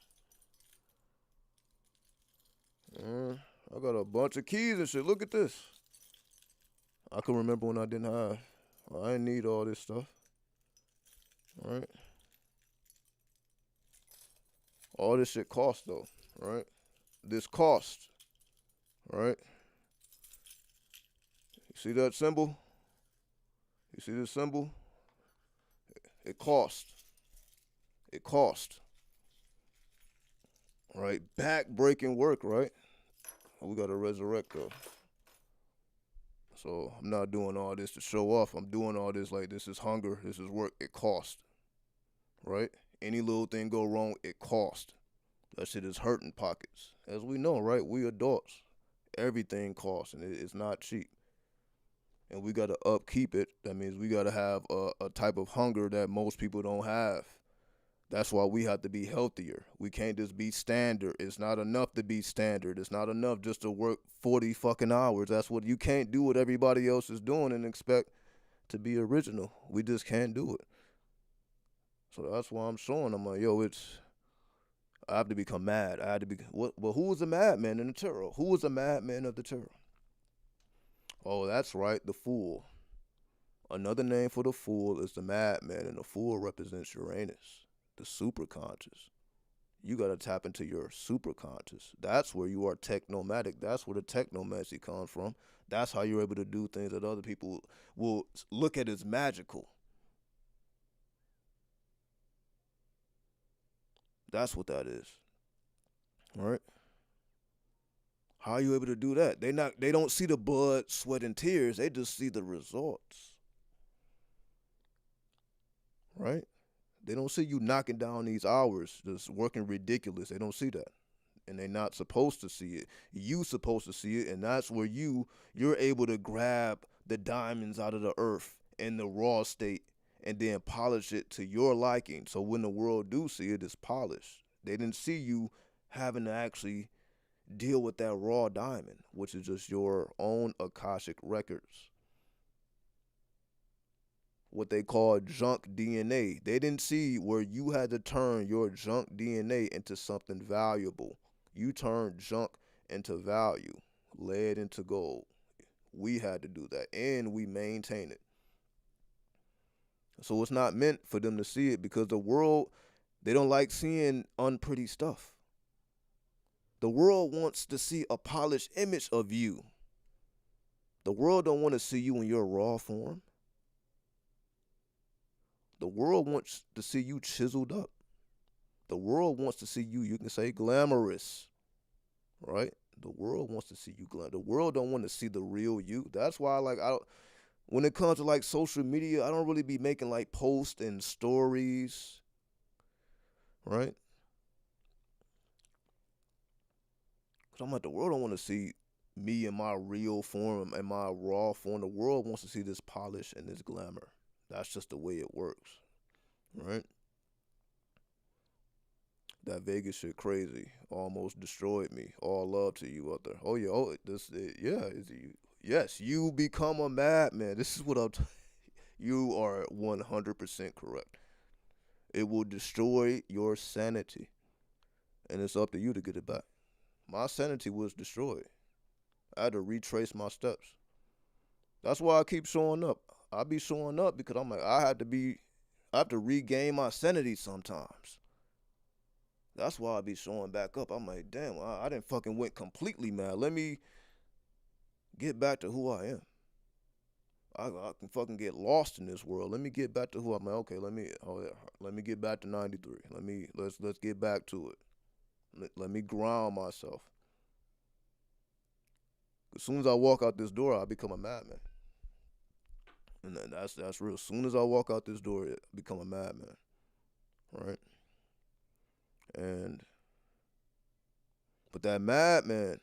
I got a bunch of keys and shit. Look at this. I can remember when I didn't have. I didn't need all this stuff. Right? All this shit cost though, right? This cost, right? You see that symbol? You see this symbol? It cost. It cost. Right? Back breaking work, right? We gotta resurrect though. So I'm not doing all this to show off. I'm doing all this like this is hunger, this is work. It cost, right? Any little thing go wrong, it cost. That shit is hurting pockets. As we know, right? We adults. Everything costs, and it's not cheap. And we gotta upkeep it. That means we gotta have a type of hunger that most people don't have. That's why we have to be healthier. We can't just be standard. It's not enough to be standard. It's not enough just to work 40 fucking hours. That's what you can't do what everybody else is doing and expect to be original. We just can't do it. So that's why I'm showing. I'm like, yo, I have to become mad. I had to be. What? Well, who was the madman in the tarot? Who was the madman of the tarot? Oh, that's right, the fool. Another name for the fool is the madman, and the fool represents Uranus, the superconscious. You got to tap into your superconscious. That's where you are technomatic. That's where the technomancy comes from. That's how you're able to do things that other people will look at as magical. That's what that is. All right? How are you able to do that? They don't see the blood, sweat, and tears. They just see the results. Right? They don't see you knocking down these hours, just working ridiculous. They don't see that. And they're not supposed to see it. You supposed to see it, and that's where you're able to grab the diamonds out of the earth in the raw state and then polish it to your liking. So when the world do see it, it's polished. They didn't see you having to actually deal with that raw diamond, which is just your own Akashic records. What they call junk DNA. They didn't see where you had to turn your junk DNA into something valuable. You turned junk into value, lead into gold. We had to do that, and we maintain it. So it's not meant for them to see it because the world, they don't like seeing unpretty stuff. The world wants to see a polished image of you. The world don't want to see you in your raw form. The world wants to see you chiseled up. The world wants to see you can say glamorous, right? The world wants to see you glamorous. The world don't want to see the real you. That's why, when it comes to like social media, I don't really be making like posts and stories, right? Because I'm like, the world don't want to see me in my real form and my raw form. The world wants to see this polish and this glamour. That's just the way it works, right? That Vegas shit crazy. Almost destroyed me. All love to you out there. Oh yeah, yes, you become a madman. This is what you are 100% correct. It will destroy your sanity, and it's up to you to get it back. My sanity was destroyed. I had to retrace my steps. That's why I keep showing up. I be showing up because I'm like, I have to regain my sanity sometimes. That's why I be showing back up. I'm like, damn, I didn't fucking went completely mad. Let me get back to who I am. I can fucking get lost in this world. Let me get back to who I'm. Like, okay, let me get back to 93. Let's get back to it. Let me ground myself. As soon as I walk out this door, I become a madman. And that's real. As soon as I walk out this door, I become a madman. Right? And but that madman,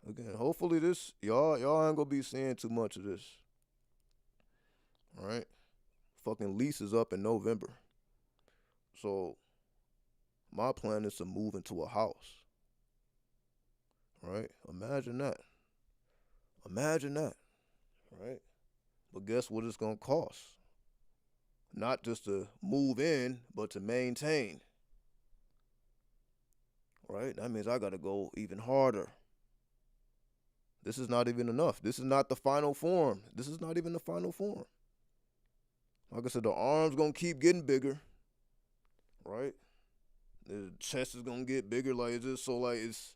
again, hopefully this y'all ain't gonna be seeing too much of this. All right? Fucking lease is up in November. So my plan is to move into a house. Right? Imagine that. Imagine that. Right? But guess what it's gonna cost? Not just to move in, but to maintain. Right? That means I gotta go even harder. This is not even enough. This is not the final form. This is not even the final form. Like I said, the arms gonna keep getting bigger. Right? The chest is gonna get bigger. Like it's just so like it's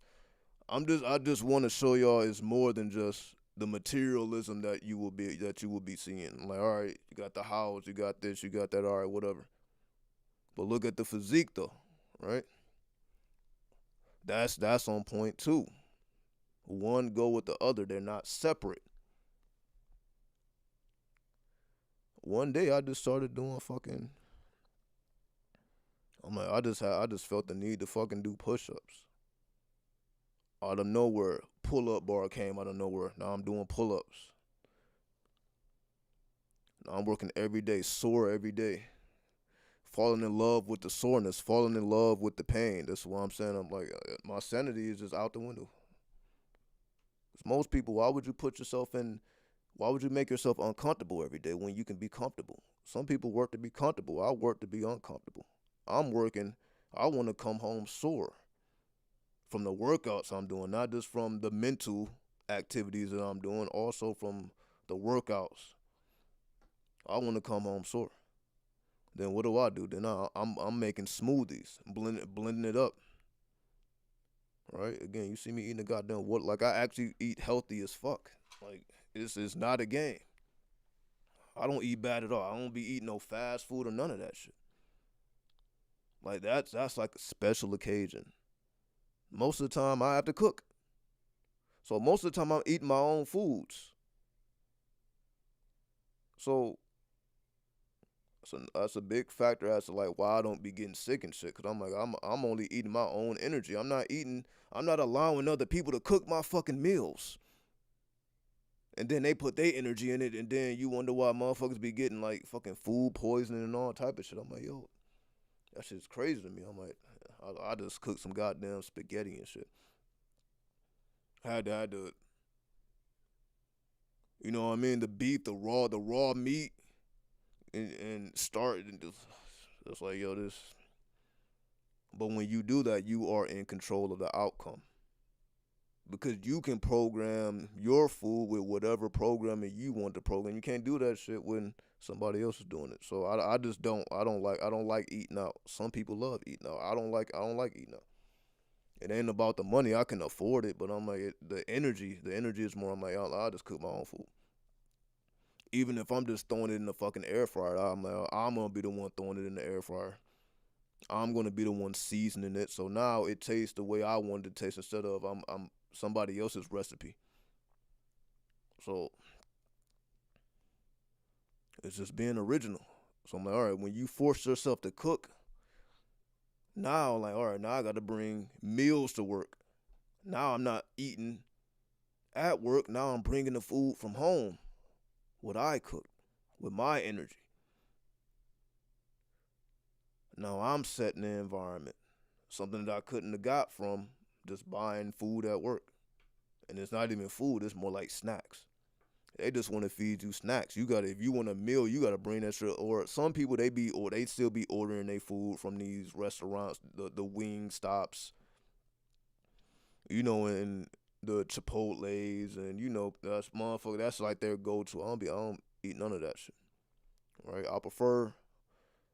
I just wanna show y'all it's more than just the materialism that you will be seeing. Like, all right, you got the house, you got this, you got that, all right, whatever. But look at the physique though, right? That's on point too. One go with the other. They're not separate. One day I just started doing fucking I'm like I just felt the need to fucking do push-ups. Out of nowhere, pull-up bar came out of nowhere. Now I'm doing pull-ups. Now I'm working every day, sore every day. Falling in love with the soreness, falling in love with the pain. That's what I'm saying. I'm like, my sanity is just out the window. 'Cause most people, why would you make yourself uncomfortable every day when you can be comfortable? Some people work to be comfortable. I work to be uncomfortable. I'm working, I want to come home sore from the workouts I'm doing, not just from the mental activities that I'm doing, also from the workouts. I want to come home sore. Then what do? Then I'm making smoothies, blending it up. Right? Again, you see me eating a goddamn what? Like I actually eat healthy as fuck. Like it's not a game. I don't eat bad at all. I don't be eating no fast food or none of that shit. Like that's like a special occasion. Most of the time I have to cook. So most of the time I'm eating my own foods. So that's a big factor as to like why I don't be getting sick and shit. Cause I'm like I'm only eating my own energy. I'm not allowing other people to cook my fucking meals. And then they put their energy in it, and then you wonder why motherfuckers be getting like fucking food poisoning and all type of shit. I'm like, yo, that shit's crazy to me. I'm like, I just cooked some goddamn spaghetti and shit. I had to, you know what I mean? The beef, the raw meat, and start and just like yo, this. But when you do that, you are in control of the outcome because you can program your food with whatever programming you want to program. You can't do that shit when somebody else is doing it. So I just I don't like eating out. Some people love eating out. I don't like eating out. It ain't about the money. I can afford it, but I'm like the energy is more. I'm like I'll just cook my own food. Even if I'm just throwing it in the fucking air fryer, I'm like I'm gonna be the one throwing it in the air fryer. I'm gonna be the one seasoning it. So now it tastes the way I wanted it to taste instead of I'm somebody else's recipe. So it's just being original. So I'm like, all right, when you force yourself to cook, now like, all right, now I got to bring meals to work. Now I'm not eating at work. Now I'm bringing the food from home, what I cooked, with my energy. Now I'm setting the environment, something that I couldn't have got from just buying food at work. And it's not even food; it's more like snacks. They just want to feed you snacks. You gotta, if you want a meal, you gotta bring that shit. Or some people they still be ordering their food from these restaurants, the wing stops, you know, and the Chipotle's, and you know that's motherfucker. That's like their go-to. I don't eat none of that shit. Right? I prefer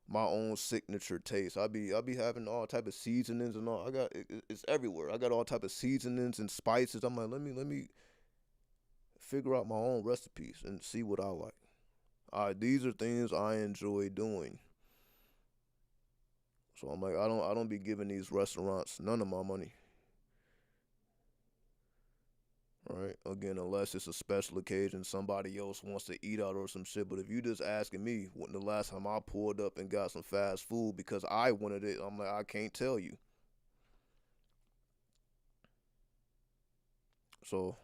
my own signature taste. I be having all type of seasonings and all. It's everywhere. I got all type of seasonings and spices. I'm like let me figure out my own recipes and see what I like. These are things I enjoy doing. So I'm like, I don't be giving these restaurants none of my money. Right? Again, unless it's a special occasion, somebody else wants to eat out or some shit. But if you just asking me when the last time I pulled up and got some fast food because I wanted it, I'm like, I can't tell you. So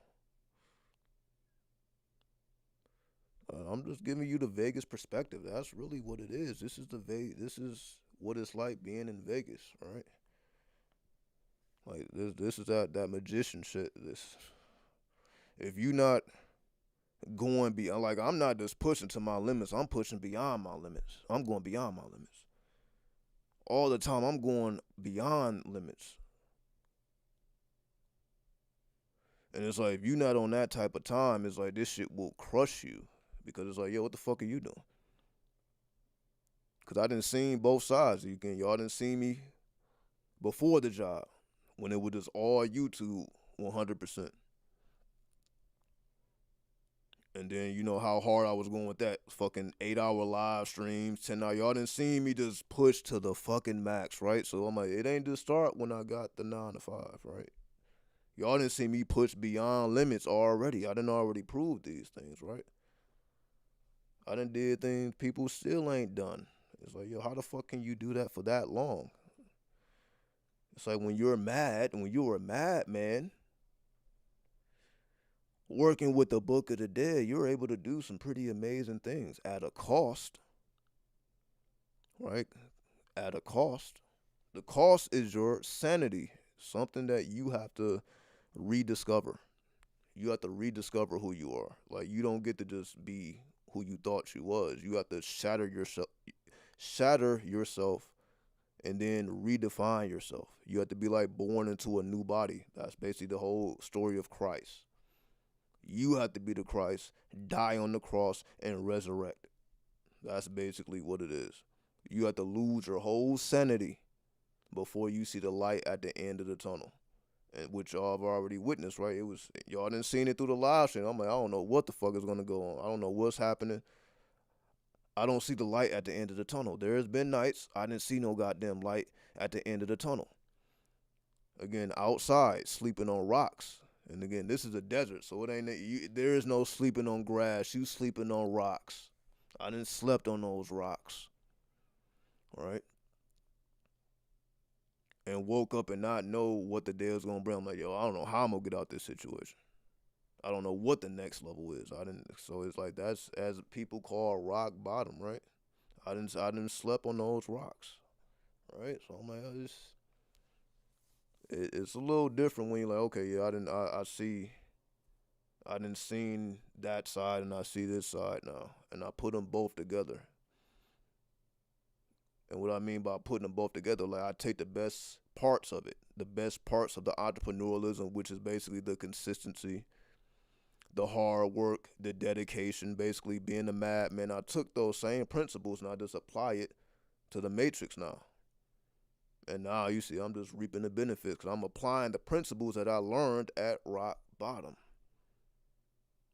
I'm just giving you the Vegas perspective. That's really what it is. This is what it's like being in Vegas, right? Like this is that magician shit. This if you not going beyond, like I'm not just pushing to my limits. I'm pushing beyond my limits. I'm going beyond my limits all the time. I'm going beyond limits, and it's like if you not on that type of time, it's like this shit will crush you because it's like, yo, what the fuck are you doing? Because I didn't see both sides. Y'all didn't see me before the job when it was just all YouTube 100%. And then you know how hard I was going with that fucking 8 hour live streams, 10 hour. Y'all didn't see me just push to the fucking max, right? So I'm like, it ain't just start when I got the 9 to 5, right? Y'all didn't see me push beyond limits already. I didn't already prove these things, right? I done did things people still ain't done. It's like, yo, how the fuck can you do that for that long? It's like when you're mad, when you're a madman, working with the Book of the Dead, you're able to do some pretty amazing things at a cost, right? At a cost. The cost is your sanity, something that you have to rediscover. You have to rediscover who you are. Like you don't get to just be who you thought you was. You have to shatter yourself, and then redefine yourself. You have to be like born into a new body. That's basically the whole story of Christ. You have to be the Christ, die on the cross, and resurrect. That's basically what it is. You have to lose your whole sanity before you see the light at the end of the tunnel. And which y'all have already witnessed, right? It was y'all didn't seen it through the live stream. I'm like, I don't know what the fuck is gonna go on. I don't know what's happening. I don't see the light at the end of the tunnel. There has been nights I didn't see no goddamn light at the end of the tunnel. Again, outside, sleeping on rocks. And again, this is a desert, so it ain't there is no sleeping on grass. You sleeping on rocks. I didn't slept on those rocks, right? And woke up and not know what the day was gonna bring. I'm like, yo, I don't know how I'm gonna get out this situation. I don't know what the next level is. I didn't. So it's like that's as people call rock bottom, right? I didn't slept on those rocks, right? So I'm like, it's a little different when you're like, okay, yeah, I see, I didn't seen that side and I see this side now, and I put them both together. And what I mean by putting them both together, like I take the best parts of it, the best parts of the entrepreneurialism, which is basically the consistency, the hard work, the dedication, basically being a madman. I took those same principles and I just apply it to the matrix now. And now you see, I'm just reaping the benefits because I'm applying the principles that I learned at rock bottom.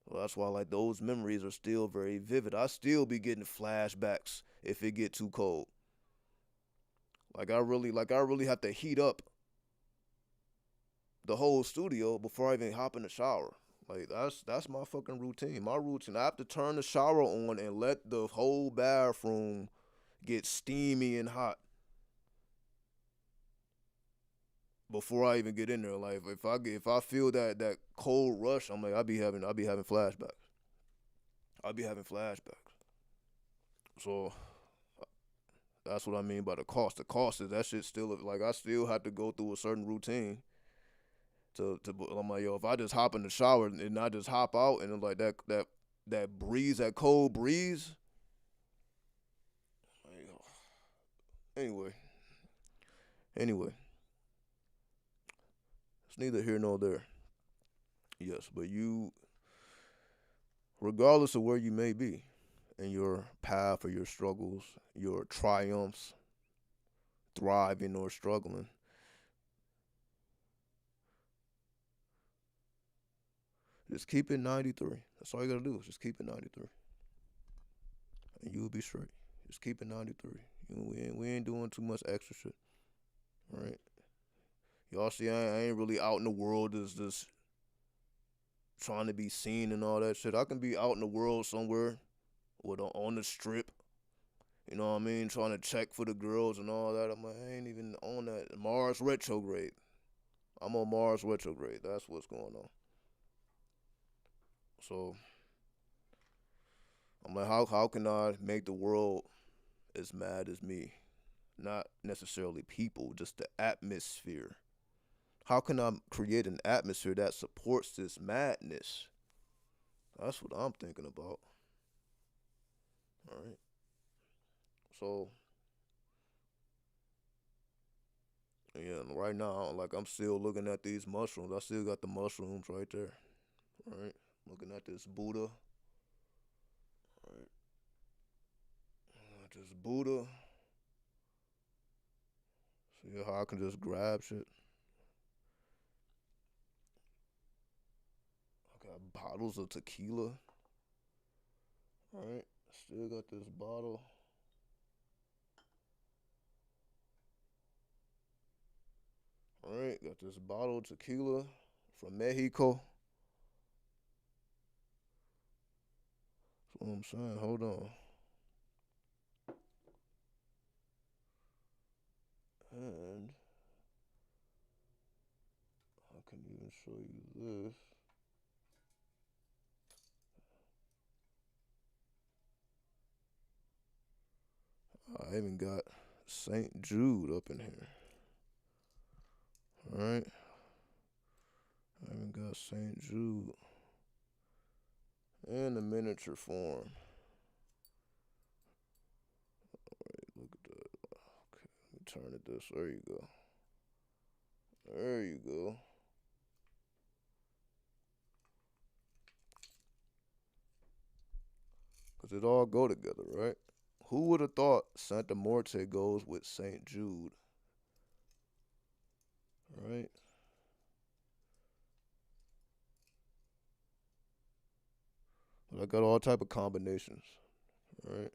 Well, that's why like those memories are still very vivid. I still be getting flashbacks if it get too cold. Like I really have to heat up the whole studio before I even hop in the shower. Like that's my fucking routine. My routine. I have to turn the shower on and let the whole bathroom get steamy and hot before I even get in there. Like if I feel that cold rush, I'm like I be having flashbacks. I be having flashbacks. So that's what I mean by the cost. The cost is that shit still like I still have to go through a certain routine to I'm like, yo, if I just hop in the shower and I just hop out and like that breeze, that cold breeze. Anyway, anyway, it's neither here nor there. Yes, but you, regardless of where you may be in your path or your struggles, your triumphs, thriving or struggling, just keep it 93. That's all you gotta do is just keep it 93. and you'll be straight. Just keep it 93. We ain't doing too much extra shit. All right. Y'all see, I ain't really out in the world just trying to be seen and all that shit. I can be out in the world somewhere with on the strip. You know what I mean? Trying to check for the girls and all that. I'm like, I ain't even on that. Mars retrograde. I'm on Mars retrograde. That's what's going on. So I'm like, how can I make the world as mad as me? Not necessarily people, just the atmosphere. How can I create an atmosphere that supports this madness? That's what I'm thinking about. All right. So yeah, right now, like I'm still looking at these mushrooms. I still got the mushrooms right there. All right. Looking at this Buddha. All right. This Buddha. See how I can just grab shit. I got bottles of tequila. All right. Still got this bottle. All right. Got this bottle of tequila from Mexico. That's what I'm saying. Hold on. And I can even show you this. I even got St. Jude up in here. All right. I even got St. Jude in the miniature form. Wait, look at that. Okay, let me turn it this. There you go. There you go. Because it all go together, right? Who would have thought Santa Morte goes with St. Jude? Right? But I got all type of combinations. Right?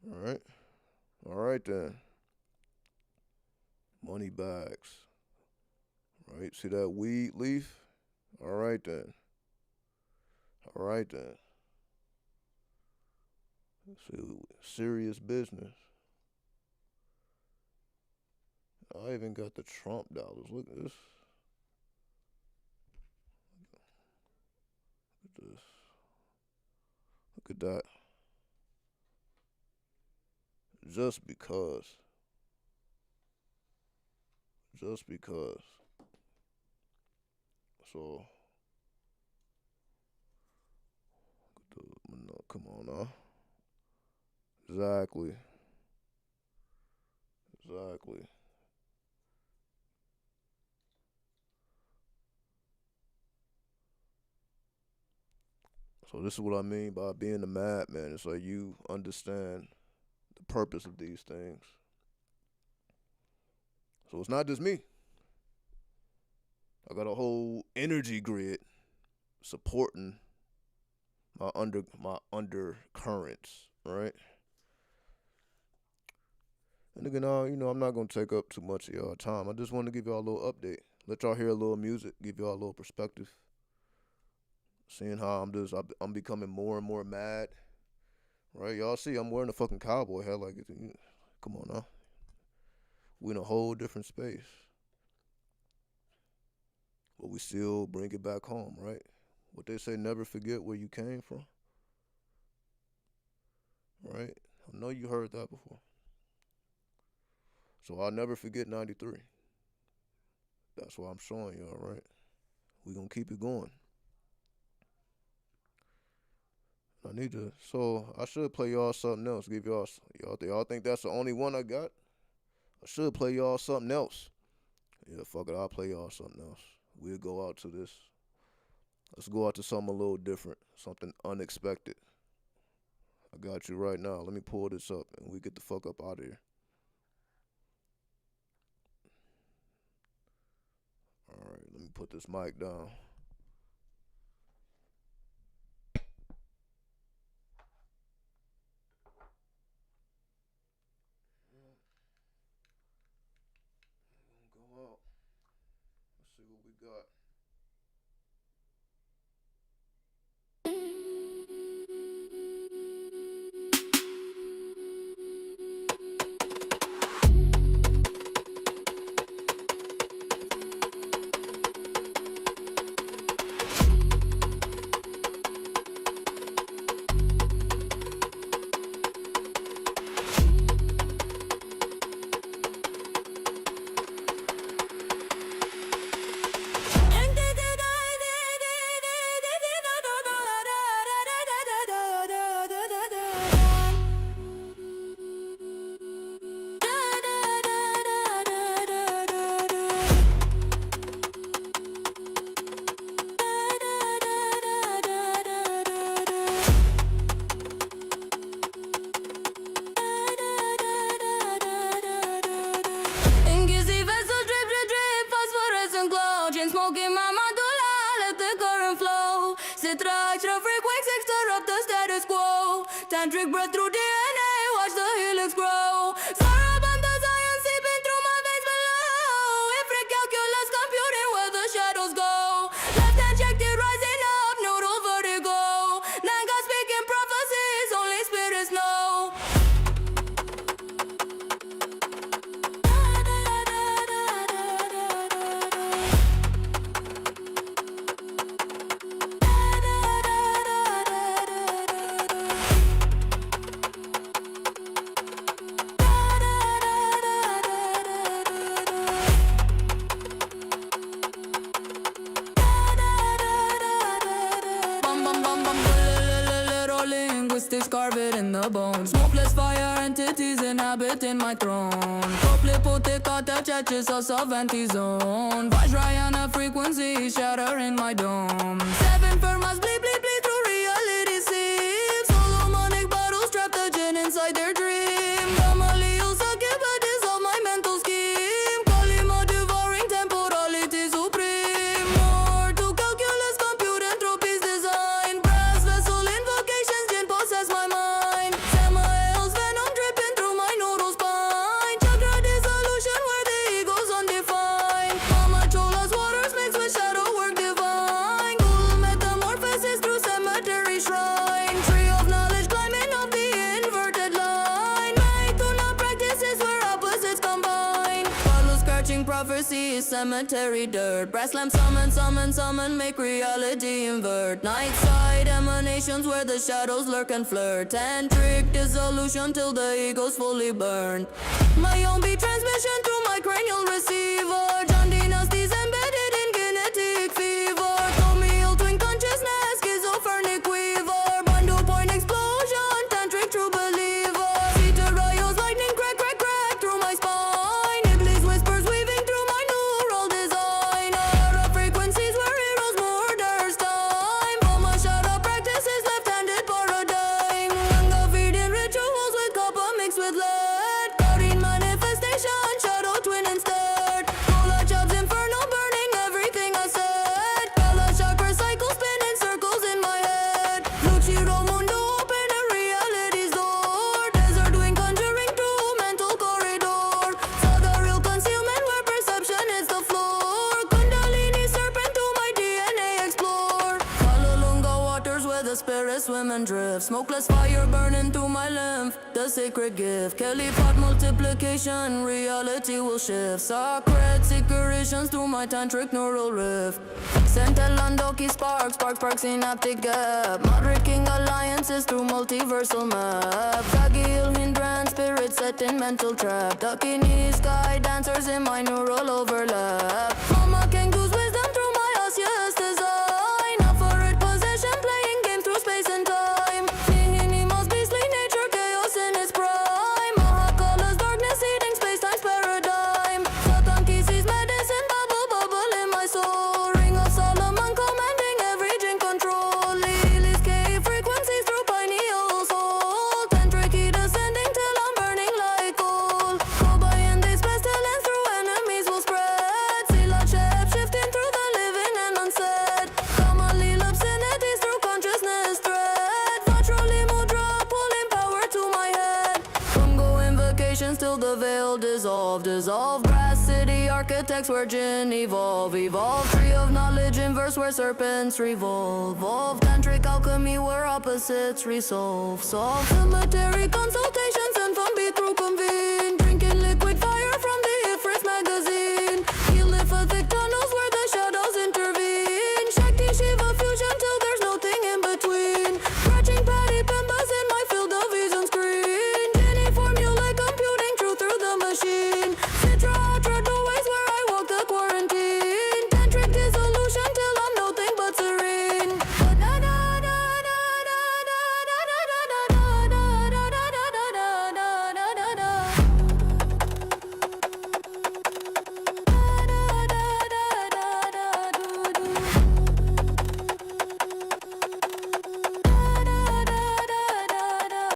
All right. All right then. Money bags. Right? See that weed leaf? All right then. All right then. See, serious business. I even got the Trump dollars. Look at this. Look at this. Look at that. Just because. Just because. So, no, come on now. Exactly. Exactly. So this is what I mean by being a madman. It's like you understand the purpose of these things. So it's not just me. I got a whole energy grid supporting my undercurrents, right? And again, I'm not gonna take up too much of y'all time. I just want to give y'all a little update. Let y'all hear a little music, give y'all a little perspective. Seeing how I'm becoming more and more mad, right? Y'all see I'm wearing a fucking cowboy hat, like come on now. We in a whole different space, but we still bring it back home, right? What they say, never forget where you came from, right? I know you heard that before. So I'll never forget 93. That's why I'm showing y'all, right? We gonna keep it going. I need to. So I should play y'all something else. Give y'all think that's the only one I got? I should play y'all something else. Yeah, fuck it. I'll play y'all something else. We'll go out to this. Let's go out to something a little different, something unexpected. I got you right now. Let me pull this up and we get the fuck up out of here. put this mic down. Go out. Let's see what we got. Smoking my mandula, let the current flow. Citraction frequency up the status quo. Tantric breath through DNA, watch the helix grow. Saraband the science seeping through my veins below. Every calculus computing where the shadows go. Left hand check the rising up, noodle vertigo. Nanga speaking prophecies, only spirits know. Linguistics carve it in the bones. Smokeless fire entities inhabiting my throne. Proplipoticata churches of anti-zone. Vajrayana frequencies shattering my dome. Seven firmas bleed through reality seeps. Solomonic bottles trap the gin inside their dream. Gamaliel Sakiba dissolve my mental scheme. Kalima devouring temporality supreme. More to calculus compute entropy's design. Brass vessel invocations gin possess my mind. Samael's venom dripping through my nodal spine. Chakra dissolution where the ego's undefined. Mama Chola's waters mixed with shadow work divine. Cool metamorphosis through cemetery shrine. Tree of knowledge climbing up the inverted line. Maituna practices where opposites combine. Follow scratching prophecy, cemetery dirt. Brass lamp summon, make reality invert. Night side emanations where the shadows lurk and flirt. Tantric dissolution till the ego's fully burned. My own beat transmission through my cranial receiver. John Dynasty's embedded in genetic fever. Tomiel twin consciousness, schizophrenic weaver. Bandu point explosion, tantric true believer. Peter Rayo's lightning crack through my spine. Iblis whispers weaving through my neural design. Aura frequencies where heroes murders time. Mama Shara practices left-handed paradigm. Ganga feeding rituals with copper mixed with lead. Karin manifestation, shadow twin instead. Kola chops inferno burning everything I said. Kala chakra cycle spinning circles in my head. Luchiro mundo open a reality's door. Desert wing conjuring through mental corridor. Saw the real concealment where perception is the floor. Kundalini serpent through my DNA explore. Kalulunga waters where the spirits swim and drift. Smokeless fire burning through my lymph, the sacred gift. Kelly pot multiplication, reality will shift. Sacred secretions through my tantric neural rift. Centelandoki spark synaptic gap. Modric-king alliances through multiversal map. Kagil hindrance, spirit set in mental trap. Dakini sky dancers in my neural overlap. Mama Kengu's wisdom through my osseous design. Offered possession playing game through space and time. Nihinima's beastly nature, chaos in its prime. Mahakala's darkness eating space-time's paradigm. Satan Kisi's medicine bubble in my soul. Ring of Solomon commanding every gene control. Lily's cave frequencies through pineal soul. Tantric heat ascending till I'm burning like coal. Kobayan this pestilence through enemies will spread. Sila resolve. Dissolve, grass city, architects where jinn evolve. Evolve, tree of knowledge, inverse where serpents revolve. Evolve, tantric alchemy where opposites resolve. Solve, cemetery consultation.